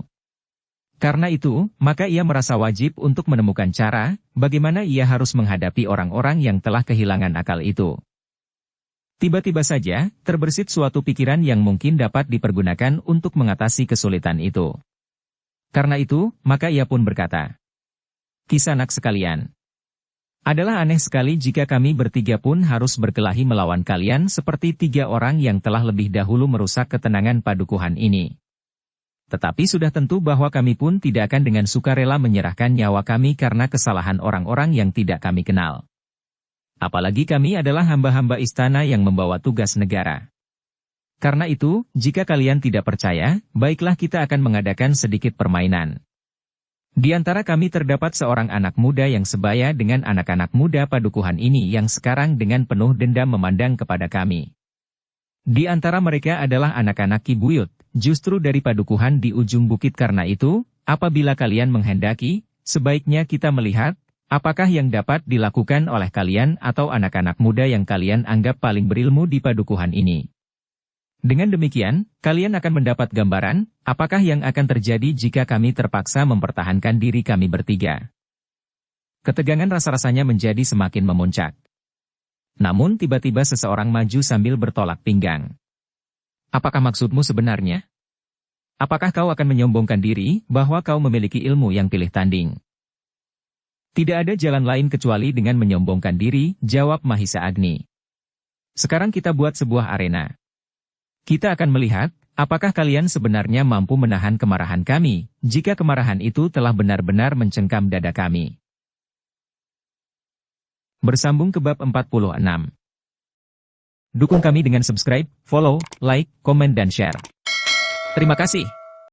Karena itu, maka ia merasa wajib untuk menemukan cara, bagaimana ia harus menghadapi orang-orang yang telah kehilangan akal itu. Tiba-tiba saja, terbersit suatu pikiran yang mungkin dapat dipergunakan untuk mengatasi kesulitan itu. Karena itu, maka ia pun berkata, Kisanak sekalian, adalah aneh sekali jika kami bertiga pun harus berkelahi melawan kalian seperti 3 orang yang telah lebih dahulu merusak ketenangan padukuhan ini. Tetapi sudah tentu bahwa kami pun tidak akan dengan sukarela menyerahkan nyawa kami karena kesalahan orang-orang yang tidak kami kenal. Apalagi kami adalah hamba-hamba istana yang membawa tugas negara. Karena itu, jika kalian tidak percaya, baiklah kita akan mengadakan sedikit permainan. Di antara kami terdapat seorang anak muda yang sebaya dengan anak-anak muda padukuhan ini yang sekarang dengan penuh dendam memandang kepada kami. Di antara mereka adalah anak-anak Ki Buyut, justru dari padukuhan di ujung bukit. Karena itu, apabila kalian menghendaki, sebaiknya kita melihat, apakah yang dapat dilakukan oleh kalian atau anak-anak muda yang kalian anggap paling berilmu di padukuhan ini. Dengan demikian, kalian akan mendapat gambaran, apakah yang akan terjadi jika kami terpaksa mempertahankan diri kami bertiga. Ketegangan rasa-rasanya menjadi semakin memuncak. Namun tiba-tiba seseorang maju sambil bertolak pinggang. Apakah maksudmu sebenarnya? Apakah kau akan menyombongkan diri bahwa kau memiliki ilmu yang pilih tanding? Tidak ada jalan lain kecuali dengan menyombongkan diri, jawab Mahisa Agni. Sekarang kita buat sebuah arena. Kita akan melihat, apakah kalian sebenarnya mampu menahan kemarahan kami, jika kemarahan itu telah benar-benar mencengkam dada kami. Bersambung ke bab 46. Dukung kami dengan subscribe, follow, like, komen dan share. Terima kasih.